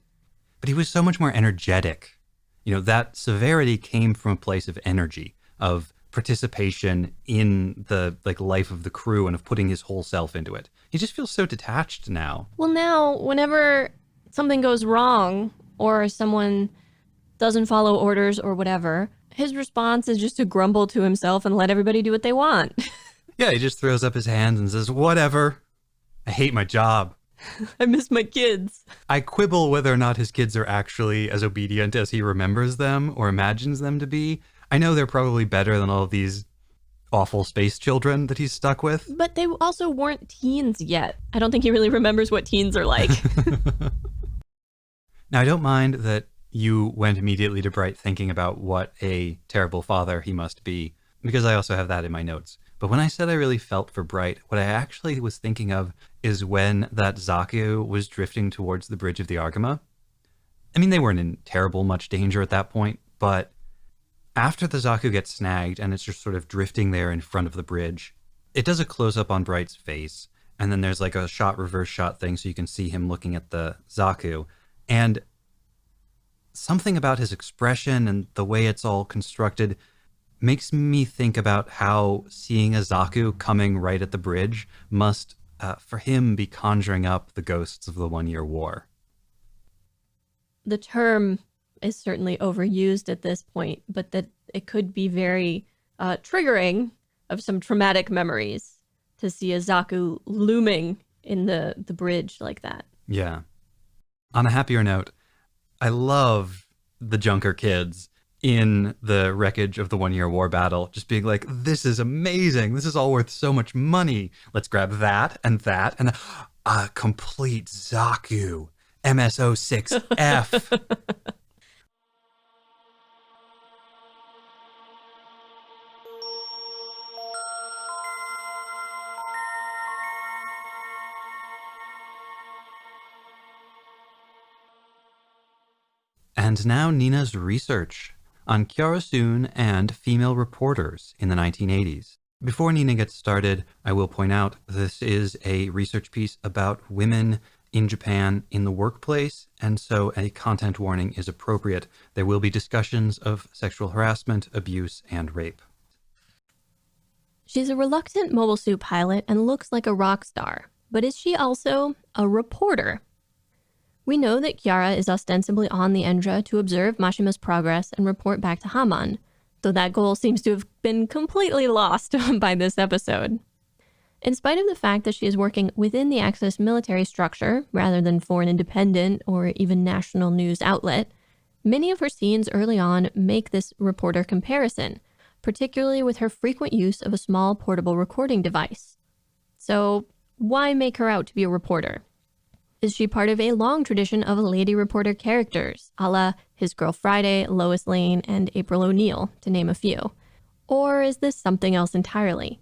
But he was so much more energetic. That severity came from a place of energy, of participation in the life of the crew and of putting his whole self into it. He just feels so detached now. Well, now, whenever something goes wrong or someone doesn't follow orders or whatever, his response is just to grumble to himself and let everybody do what they want. Yeah, he just throws up his hands and says, whatever. I hate my job. I miss my kids. I quibble whether or not his kids are actually as obedient as he remembers them or imagines them to be. I know they're probably better than all of these awful space children that he's stuck with. But they also weren't teens yet. I don't think he really remembers what teens are like. Now, I don't mind that you went immediately to Bright thinking about what a terrible father he must be, because I also have that in my notes. But when I said I really felt for Bright, what I actually was thinking of is when that Zaku was drifting towards the bridge of the Argama. I mean, they weren't in terrible much danger at that point, but after the Zaku gets snagged and it's just sort of drifting there in front of the bridge, it does a close-up on Bright's face, and then there's like a reverse shot thing so you can see him looking at the Zaku. And something about his expression and the way it's all constructed makes me think about how seeing a Zaku coming right at the bridge must, for him, be conjuring up the ghosts of the 1 Year War. The term is certainly overused at this point, but that it could be very triggering of some traumatic memories to see a Zaku looming in the bridge like that. Yeah. On a happier note, I love the Junker kids in the wreckage of the 1 Year War battle, just being like, this is amazing. This is all worth so much money. Let's grab that and a complete Zaku MSO6F. And now Nina's research on Kyorasun and female reporters in the 1980s. Before Nina gets started, I will point out this is a research piece about women in Japan in the workplace, and so a content warning is appropriate. There will be discussions of sexual harassment, abuse, and rape. She's a reluctant mobile suit pilot and looks like a rock star, but is she also a reporter? We know that Kiara is ostensibly on the Endra to observe Mashima's progress and report back to Haman, though that goal seems to have been completely lost by this episode. In spite of the fact that she is working within the Axis military structure, rather than for an independent or even national news outlet, many of her scenes early on make this reporter comparison, particularly with her frequent use of a small portable recording device. So why make her out to be a reporter? Is she part of a long tradition of lady reporter characters, a la His Girl Friday, Lois Lane, and April O'Neil, to name a few? Or is this something else entirely?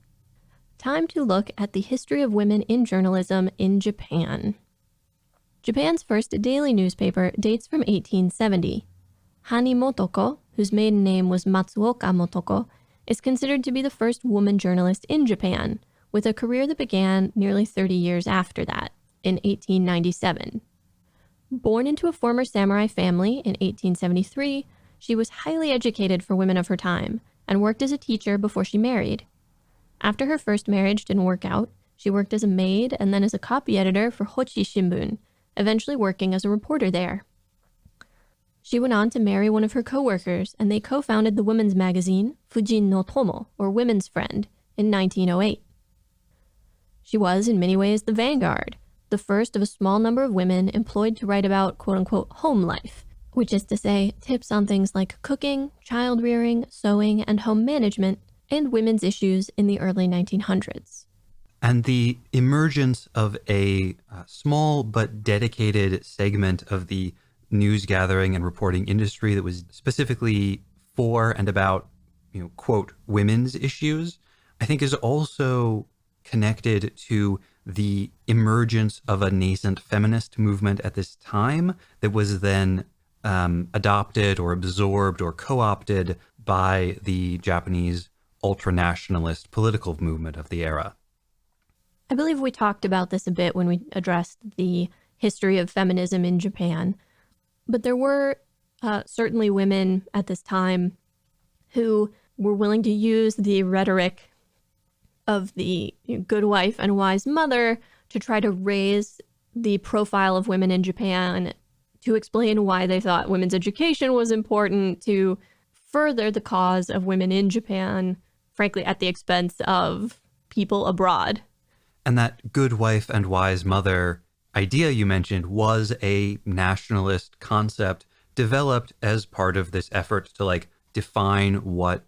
Time to look at the history of women in journalism in Japan. Japan's first daily newspaper dates from 1870. Hani Motoko, whose maiden name was Matsuoka Motoko, is considered to be the first woman journalist in Japan, with a career that began nearly 30 years after that, in 1897. Born into a former samurai family in 1873, she was highly educated for women of her time and worked as a teacher before she married. After her first marriage didn't work out, she worked as a maid and then as a copy editor for Hochi Shimbun, eventually working as a reporter there. She went on to marry one of her co-workers, and they co-founded the women's magazine Fujin no Tomo, or Women's Friend, in 1908. She was, in many ways, the vanguard, the first of a small number of women employed to write about quote-unquote home life, which is to say, tips on things like cooking, child-rearing, sewing, and home management, and women's issues in the early 1900s. And the emergence of a small but dedicated segment of the news gathering and reporting industry that was specifically for and about, quote, women's issues, I think is also connected to the emergence of a nascent feminist movement at this time that was then adopted or absorbed or co-opted by the Japanese ultranationalist political movement of the era. I believe we talked about this a bit when we addressed the history of feminism in Japan, but there were certainly women at this time who were willing to use the rhetoric of the good wife and wise mother to try to raise the profile of women in Japan, to explain why they thought women's education was important, to further the cause of women in Japan, frankly, at the expense of people abroad. And that good wife and wise mother idea you mentioned was a nationalist concept developed as part of this effort to define what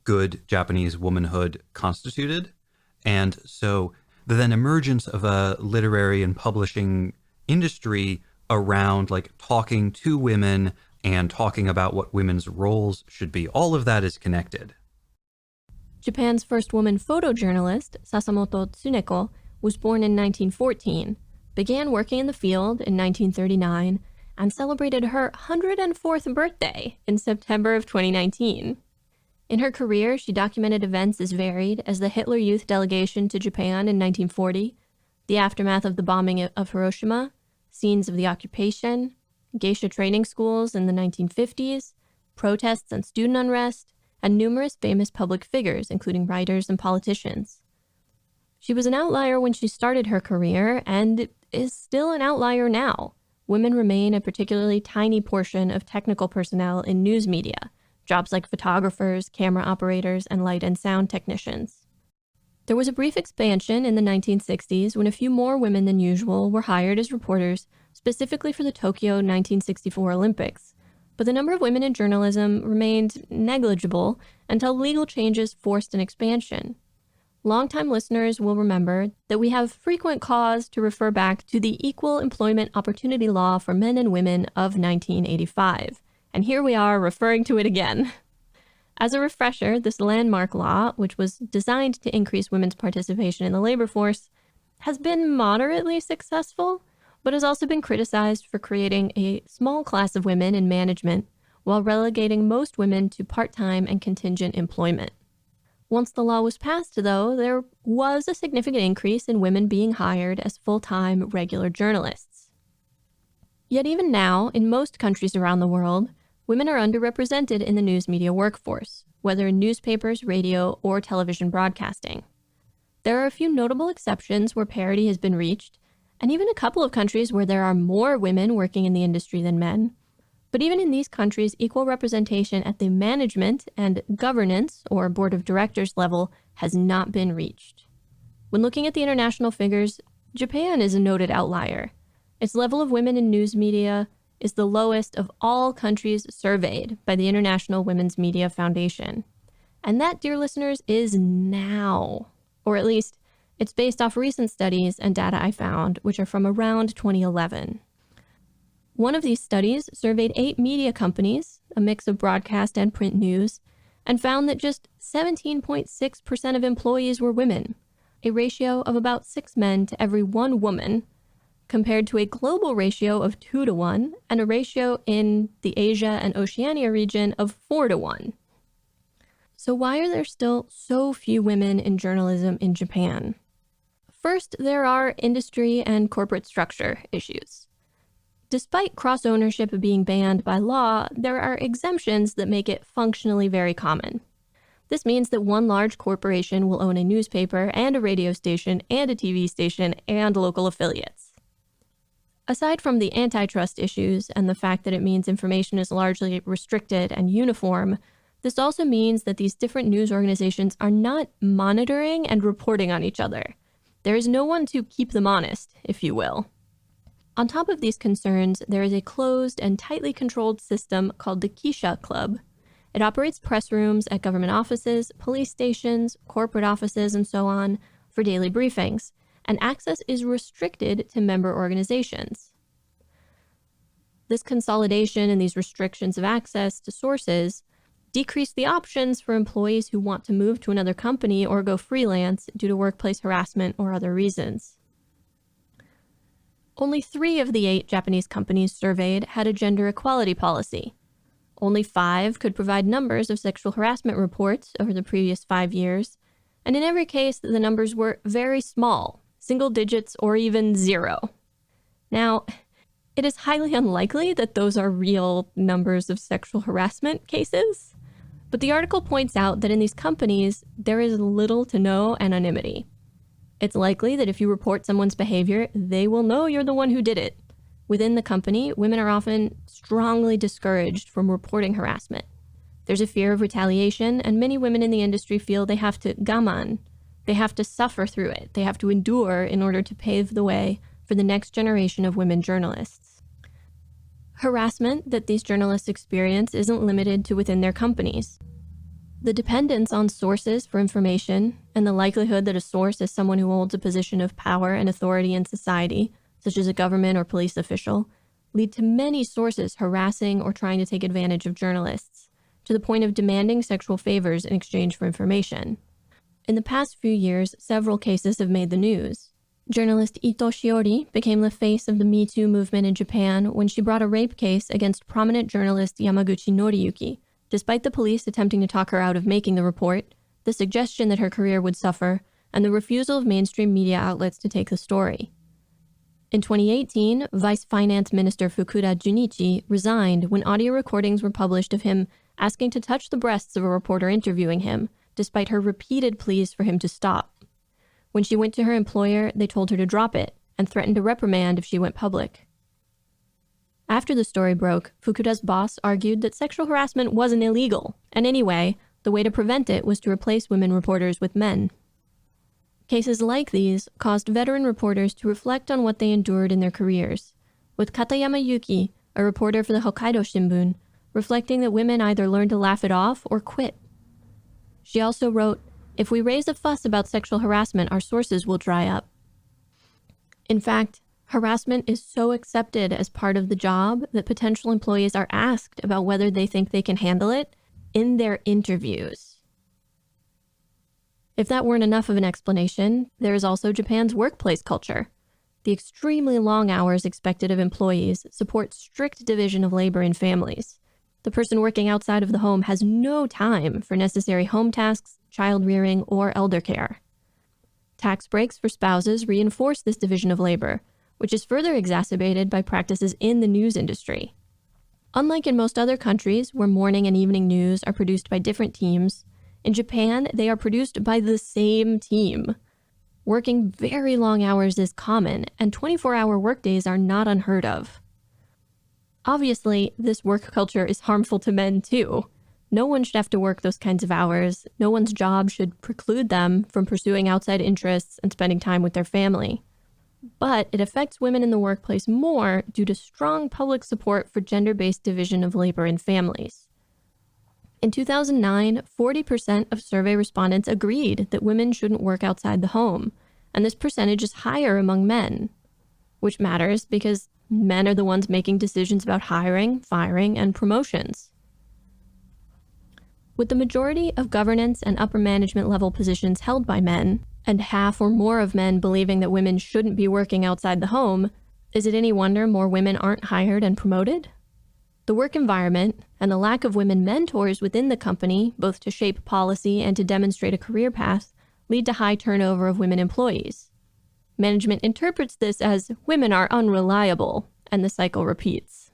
good Japanese womanhood constituted. And so the then emergence of a literary and publishing industry around talking to women and talking about what women's roles should be, all of that is connected. Japan's first woman photojournalist, Sasamoto Tsuneko, was born in 1914, began working in the field in 1939, and celebrated her 104th birthday in September of 2019. In her career, she documented events as varied as the Hitler Youth delegation to Japan in 1940, the aftermath of the bombing of Hiroshima, scenes of the occupation, geisha training schools in the 1950s, protests and student unrest, and numerous famous public figures, including writers and politicians. She was an outlier when she started her career, and is still an outlier now. Women remain a particularly tiny portion of technical personnel in news media, jobs like photographers, camera operators, and light and sound technicians. There was a brief expansion in the 1960s when a few more women than usual were hired as reporters specifically for the Tokyo 1964 Olympics, but the number of women in journalism remained negligible until legal changes forced an expansion. Longtime listeners will remember that we have frequent cause to refer back to the Equal Employment Opportunity Law for Men and Women of 1985, and here we are referring to it again. As a refresher, this landmark law, which was designed to increase women's participation in the labor force, has been moderately successful, but has also been criticized for creating a small class of women in management while relegating most women to part-time and contingent employment. Once the law was passed, though, there was a significant increase in women being hired as full-time regular journalists. Yet even now, in most countries around the world, women are underrepresented in the news media workforce, whether in newspapers, radio, or television broadcasting. There are a few notable exceptions where parity has been reached, and even a couple of countries where there are more women working in the industry than men. But even in these countries, equal representation at the management and governance or board of directors level has not been reached. When looking at the international figures, Japan is a noted outlier. Its level of women in news media is the lowest of all countries surveyed by the International Women's Media Foundation. And that, dear listeners, is now, or at least it's based off recent studies and data I found, which are from around 2011. One of these studies surveyed 8 media companies, a mix of broadcast and print news, and found that just 17.6% of employees were women, a ratio of about 6 men to every 1 woman, compared to a global ratio of 2 to 1 and a ratio in the Asia and Oceania region of 4 to 1. So why are there still so few women in journalism in Japan? First, there are industry and corporate structure issues. Despite cross-ownership being banned by law, there are exemptions that make it functionally very common. This means that one large corporation will own a newspaper and a radio station and a TV station and local affiliates. Aside from the antitrust issues and the fact that it means information is largely restricted and uniform, this also means that these different news organizations are not monitoring and reporting on each other. There is no one to keep them honest, if you will. On top of these concerns, there is a closed and tightly controlled system called the Kisha Club. It operates press rooms at government offices, police stations, corporate offices, and so on for daily briefings, and access is restricted to member organizations. This consolidation and these restrictions of access to sources decrease the options for employees who want to move to another company or go freelance due to workplace harassment or other reasons. Only 3 of the 8 Japanese companies surveyed had a gender equality policy. Only 5 could provide numbers of sexual harassment reports over the previous 5 years, and in every case, the numbers were very small, single digits or even 0. Now, it is highly unlikely that those are real numbers of sexual harassment cases, but the article points out that in these companies, there is little to no anonymity. It's likely that if you report someone's behavior, they will know you're the one who did it. Within the company, women are often strongly discouraged from reporting harassment. There's a fear of retaliation, and many women in the industry feel they have to gaman. They have to suffer through it. They have to endure in order to pave the way for the next generation of women journalists. Harassment that these journalists experience isn't limited to within their companies. The dependence on sources for information and the likelihood that a source is someone who holds a position of power and authority in society, such as a government or police official, lead to many sources harassing or trying to take advantage of journalists, to the point of demanding sexual favors in exchange for information. In the past few years, several cases have made the news. Journalist Ito Shiori became the face of the Me Too movement in Japan when she brought a rape case against prominent journalist Yamaguchi Noriyuki, despite the police attempting to talk her out of making the report, the suggestion that her career would suffer, and the refusal of mainstream media outlets to take the story. In 2018, Vice Finance Minister Fukuda Junichi resigned when audio recordings were published of him asking to touch the breasts of a reporter interviewing him, despite her repeated pleas for him to stop. When she went to her employer, they told her to drop it and threatened to reprimand if she went public. After the story broke, Fukuda's boss argued that sexual harassment wasn't illegal, and anyway, the way to prevent it was to replace women reporters with men. Cases like these caused veteran reporters to reflect on what they endured in their careers, with Katayama Yuki, a reporter for the Hokkaido Shimbun, reflecting that women either learn to laugh it off or quit. She also wrote, "If we raise a fuss about sexual harassment, our sources will dry up." In fact, harassment is so accepted as part of the job that potential employees are asked about whether they think they can handle it in their interviews. If that weren't enough of an explanation, there is also Japan's workplace culture. The extremely long hours expected of employees support strict division of labor in families. The person working outside of the home has no time for necessary home tasks, child rearing, or elder care. Tax breaks for spouses reinforce this division of labor, which is further exacerbated by practices in the news industry. Unlike in most other countries where morning and evening news are produced by different teams, in Japan they are produced by the same team. Working very long hours is common, and 24-hour workdays are not unheard of. Obviously, this work culture is harmful to men too. No one should have to work those kinds of hours. No one's job should preclude them from pursuing outside interests and spending time with their family. But it affects women in the workplace more due to strong public support for gender-based division of labor in families. In 2009, 40% of survey respondents agreed that women shouldn't work outside the home, and this percentage is higher among men, which matters because men are the ones making decisions about hiring, firing, and promotions. With the majority of governance and upper management level positions held by men, and half or more of men believing that women shouldn't be working outside the home, is it any wonder more women aren't hired and promoted? The work environment and the lack of women mentors within the company, both to shape policy and to demonstrate a career path, lead to high turnover of women employees. Management interprets this as women are unreliable, and the cycle repeats.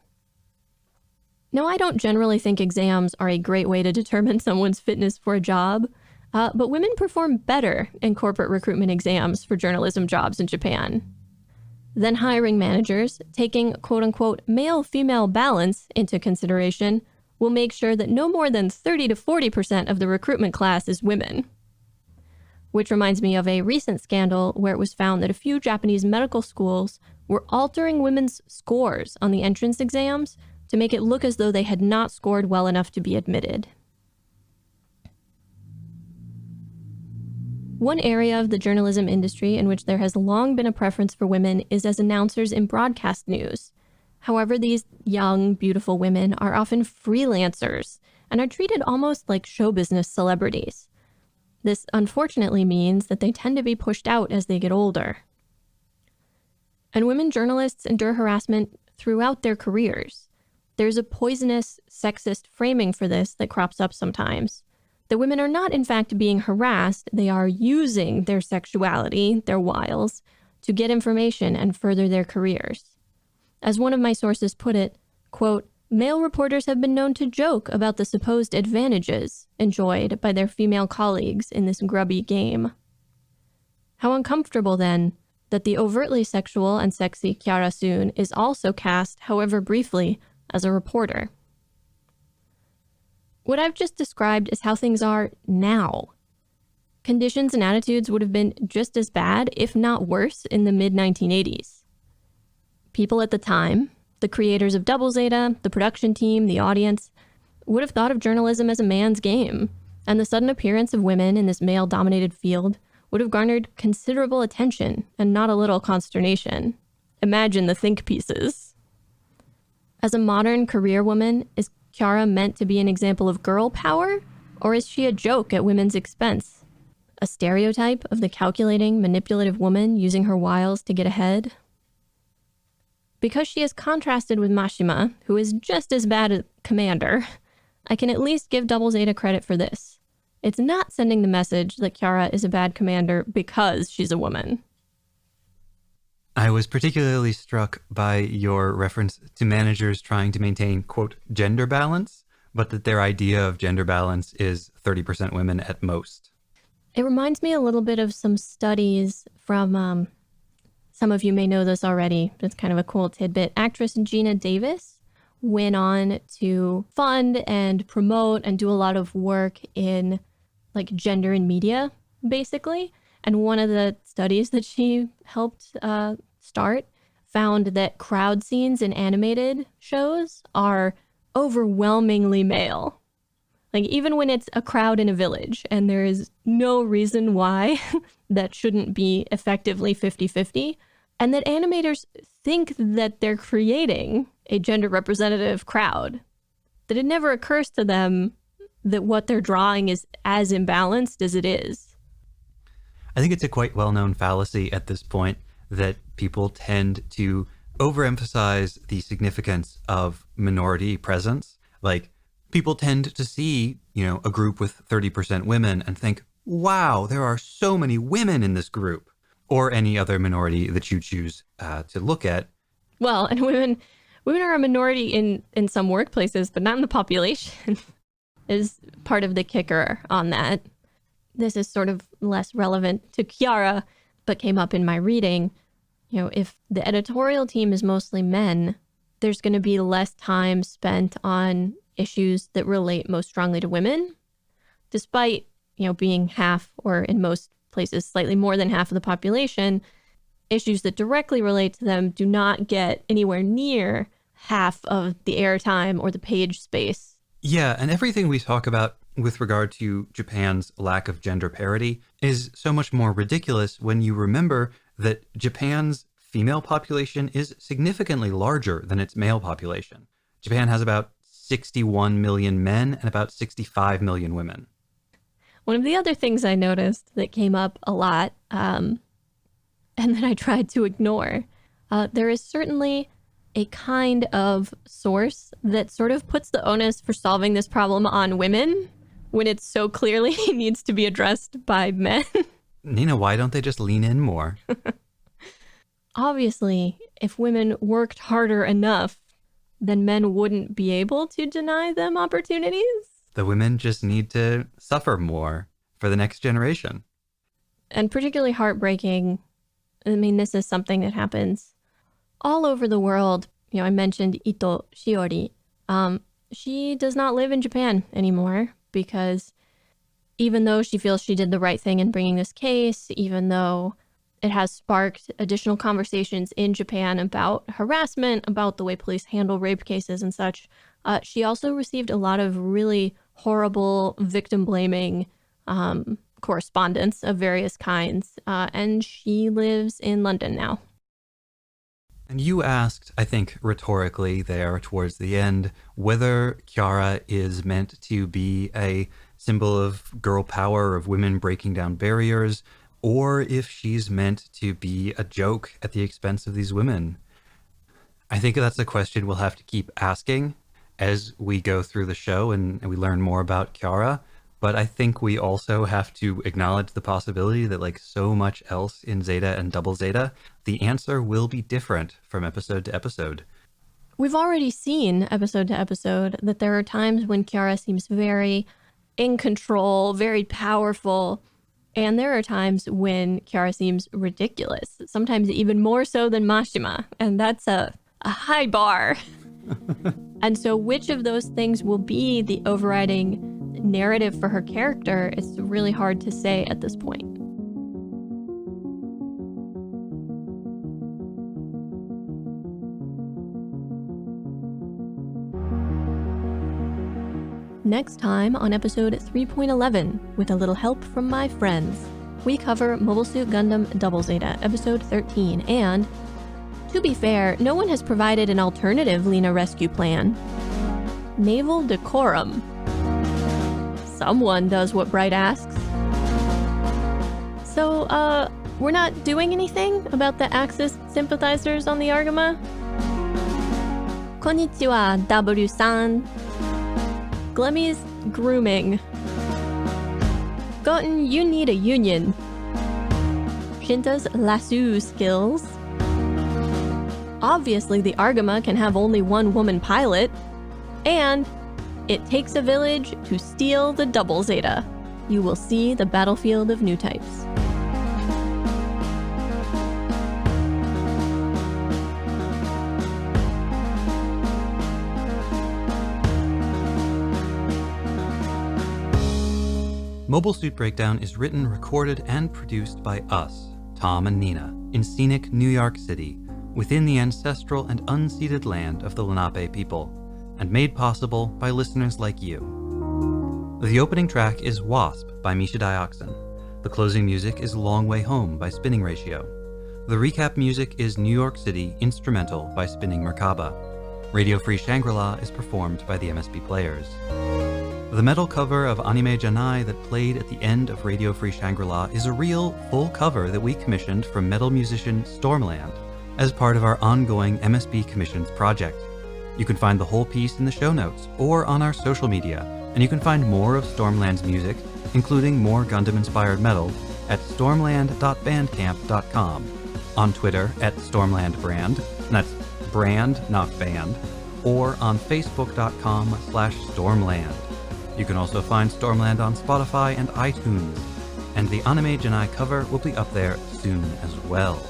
Now, I don't generally think exams are a great way to determine someone's fitness for a job, but women perform better in corporate recruitment exams for journalism jobs in Japan. Then hiring managers, taking quote-unquote male-female balance into consideration, will make sure that no more than 30 to 40% of the recruitment class is women. which reminds me of a recent scandal where it was found that a few Japanese medical schools were altering women's scores on the entrance exams to make it look as though they had not scored well enough to be admitted. One area of the journalism industry in which there has long been a preference for women is as announcers in broadcast news. However, these young, beautiful women are often freelancers and are treated almost like show business celebrities. This unfortunately means that they tend to be pushed out as they get older. And women journalists endure harassment throughout their careers. There's a poisonous, sexist framing for this that crops up sometimes. The women are not, in fact, being harassed. They are using their sexuality, their wiles, to get information and further their careers. As one of my sources put it, quote, "Male reporters have been known to joke about the supposed advantages enjoyed by their female colleagues in this grubby game." How uncomfortable, then, that the overtly sexual and sexy Kiara Soon is also cast, however briefly, as a reporter. What I've just described is how things are now. Conditions and attitudes would have been just as bad, if not worse, in the mid-1980s. People at the time, the creators of Double Zeta, the production team, the audience, would have thought of journalism as a man's game, and the sudden appearance of women in this male-dominated field would have garnered considerable attention and not a little consternation. Imagine the think pieces. As a modern career woman, is Kiara meant to be an example of girl power, or is she a joke at women's expense? A stereotype of the calculating, manipulative woman using her wiles to get ahead? Because she is contrasted with Mashima, who is just as bad a commander, I can at least give Double Zeta credit for this. It's not sending the message that Kiara is a bad commander because she's a woman. I was particularly struck by your reference to managers trying to maintain, quote, gender balance, but that their idea of gender balance is 30% women at most. It reminds me a little bit of some studies from, some of you may know this already, but it's kind of a cool tidbit. Actress Gina Davis went on to fund and promote and do a lot of work in like gender in media, basically. And one of the studies that she helped start found that crowd scenes in animated shows are overwhelmingly male. Like even when it's a crowd in a village and there is no reason why that shouldn't be effectively 50-50, and that animators think that they're creating a gender representative crowd, that it never occurs to them that what they're drawing is as imbalanced as it is. I think it's a quite well-known fallacy at this point that people tend to overemphasize the significance of minority presence. Like, people tend to see, a group with 30% women and think, wow, there are so many women in this group, or any other minority that you choose to look at. Well, and women are a minority in some workplaces, but not in the population, is part of the kicker on that. This is sort of less relevant to Kiara, but came up in my reading. If the editorial team is mostly men, there's going to be less time spent on issues that relate most strongly to women, despite, being half, or in most places, slightly more than half of the population. Issues that directly relate to them do not get anywhere near half of the airtime or the page space. Yeah, and everything we talk about with regard to Japan's lack of gender parity is so much more ridiculous when you remember that Japan's female population is significantly larger than its male population. Japan has about 61 million men and about 65 million women. One of the other things I noticed that came up a lot, and that I tried to ignore, there is certainly a kind of source that sort of puts the onus for solving this problem on women when it so clearly needs to be addressed by men. Nina, why don't they just lean in more? Obviously, if women worked harder enough, then men wouldn't be able to deny them opportunities. The women just need to suffer more for the next generation. And particularly heartbreaking, this is something that happens all over the world. I mentioned Ito Shiori. She does not live in Japan anymore because even though she feels she did the right thing in bringing this case, even though it has sparked additional conversations in Japan about harassment, about the way police handle rape cases and such, she also received a lot of really horrible victim-blaming correspondence of various kinds, and she lives in London now. And you asked, I think rhetorically there towards the end, whether Kiara is meant to be a symbol of girl power, of women breaking down barriers, or if she's meant to be a joke at the expense of these women. I think that's a question we'll have to keep asking as we go through the show and we learn more about Kiara. But I think we also have to acknowledge the possibility that, like so much else in Zeta and Double Zeta, the answer will be different from episode to episode. We've already seen episode to episode that there are times when Kiara seems very in control, very powerful, and there are times when Kiara seems ridiculous, sometimes even more so than Mashima, and that's a high bar. And so which of those things will be the overriding narrative for her character, it's really hard to say at this point. Next time on episode 3.11, with a little help from my friends, we cover Mobile Suit Gundam Double Zeta, episode 13, and, to be fair, no one has provided an alternative Leina rescue plan. Naval decorum. Someone does what Bright asks. So, we're not doing anything about the Axis sympathizers on the Argama? Konnichiwa, W-san. Glemmy's grooming. Goten, you need a union. Shinta's lasso skills. Obviously, the Argama can have only one woman pilot. And it takes a village to steal the Double Zeta. You will see the battlefield of new types. Mobile Suit Breakdown is written, recorded, and produced by us, Tom and Nina, in scenic New York City, within the ancestral and unceded land of the Lenape people, and made possible by listeners like you. The opening track is Wasp by Misha Dioxin. The closing music is Long Way Home by Spinning Ratio. The recap music is New York City Instrumental by Spinning Merkaba. Radio Free Shangri-La is performed by the MSB Players. The metal cover of Anime Janai that played at the end of Radio Free Shangri-La is a real, full cover that we commissioned from metal musician Stormland as part of our ongoing MSB Commissions project. You can find the whole piece in the show notes or on our social media, and you can find more of Stormland's music, including more Gundam-inspired metal, at stormland.bandcamp.com, on Twitter at stormlandbrand, and that's brand, not band, or on facebook.com/stormland. You can also find Stormland on Spotify and iTunes, and the Anime Janai cover will be up there soon as well.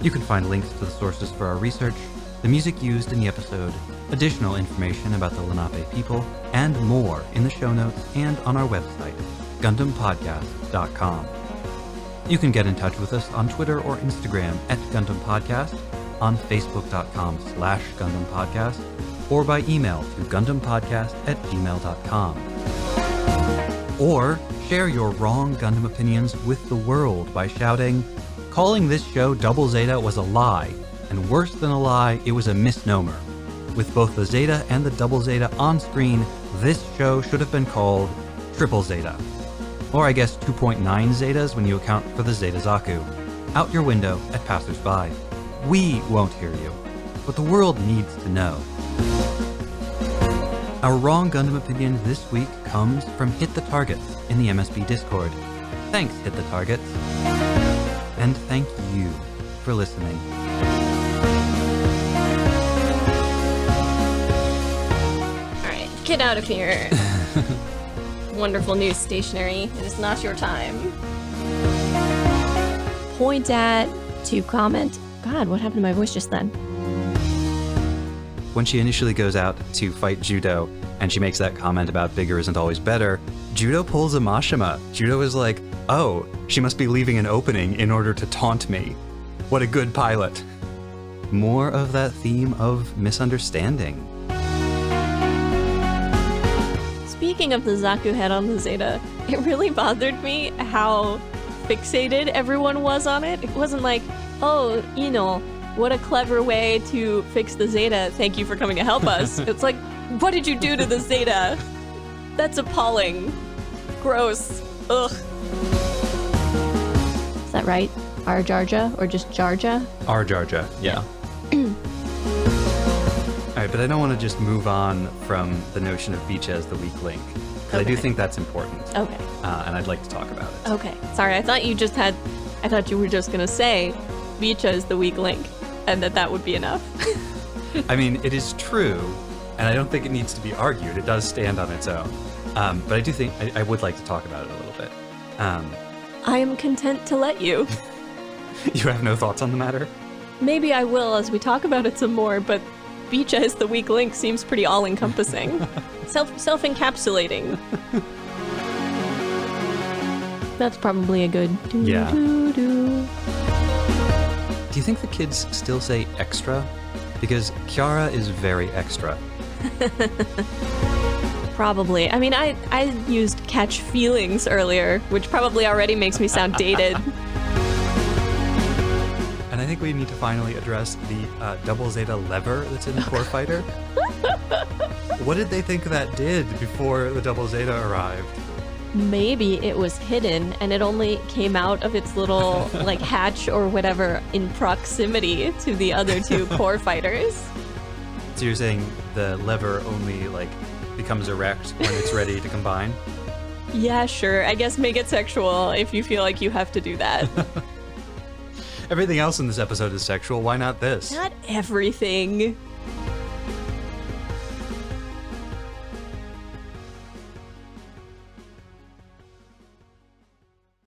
You can find links to the sources for our research, the music used in the episode, additional information about the Lenape people, and more in the show notes and on our website, GundamPodcast.com. You can get in touch with us on Twitter or Instagram at Gundam Podcast, on Facebook.com/Gundam Podcast, or by email to GundamPodcast@gmail.com. Or share your wrong Gundam opinions with the world by shouting, "Calling this show Double Zeta was a lie, and worse than a lie, it was a misnomer. With both the Zeta and the Double Zeta on screen, this show should have been called Triple Zeta. Or I guess 2.9 Zetas when you account for the Zeta Zaku. Out your window at passersby. We won't hear you, but the world needs to know." Our wrong Gundam opinion this week comes from Hit the Targets in the MSB Discord. Thanks, Hit the Targets. And thank you for listening. Alright, get out of here. Wonderful news stationery. It is not your time. Point at, to comment. God, what happened to my voice just then? When she initially goes out to fight Judo, and she makes that comment about bigger isn't always better, Judo pulls a Mashima. Judo is like, oh, she must be leaving an opening in order to taunt me. What a good pilot. More of that theme of misunderstanding. Speaking of the Zaku head on the Zeta, it really bothered me how fixated everyone was on it. It wasn't like, oh, you know, what a clever way to fix the Zeta. Thank you for coming to help us. It's like, what did you do to the Zeta? That's appalling. Gross. Ugh. Is that right? Arjarja or just Jarja? Arjarja, yeah. All right, but I don't want to just move on from the notion of Beach as the weak link. Because I do think that's important. Okay. And I'd like to talk about it. Okay. Sorry, I thought you were just going to say Bicha is the weak link and that would be enough. I mean, it is true, and I don't think it needs to be argued. It does stand on its own. But I do think I would like to talk about it a little bit. I am content to let you. You have no thoughts on the matter? Maybe I will as we talk about it some more, but Bicha as the weak link seems pretty all-encompassing. Self-encapsulating. That's probably a good Yeah. do. Do you think the kids still say extra? Because Kiara is very extra. Probably. I mean, I used catch feelings earlier, which probably already makes me sound dated. And I think we need to finally address the double Zeta lever that's in the core fighter. What did they think that did before the double Zeta arrived? Maybe it was hidden and it only came out of its little like hatch or whatever in proximity to the other two core fighters. So you're saying the lever only like becomes erect when it's ready to combine? Yeah, sure. I guess make it sexual if you feel like you have to do that. Everything else in this episode is sexual. Why not this? Not everything.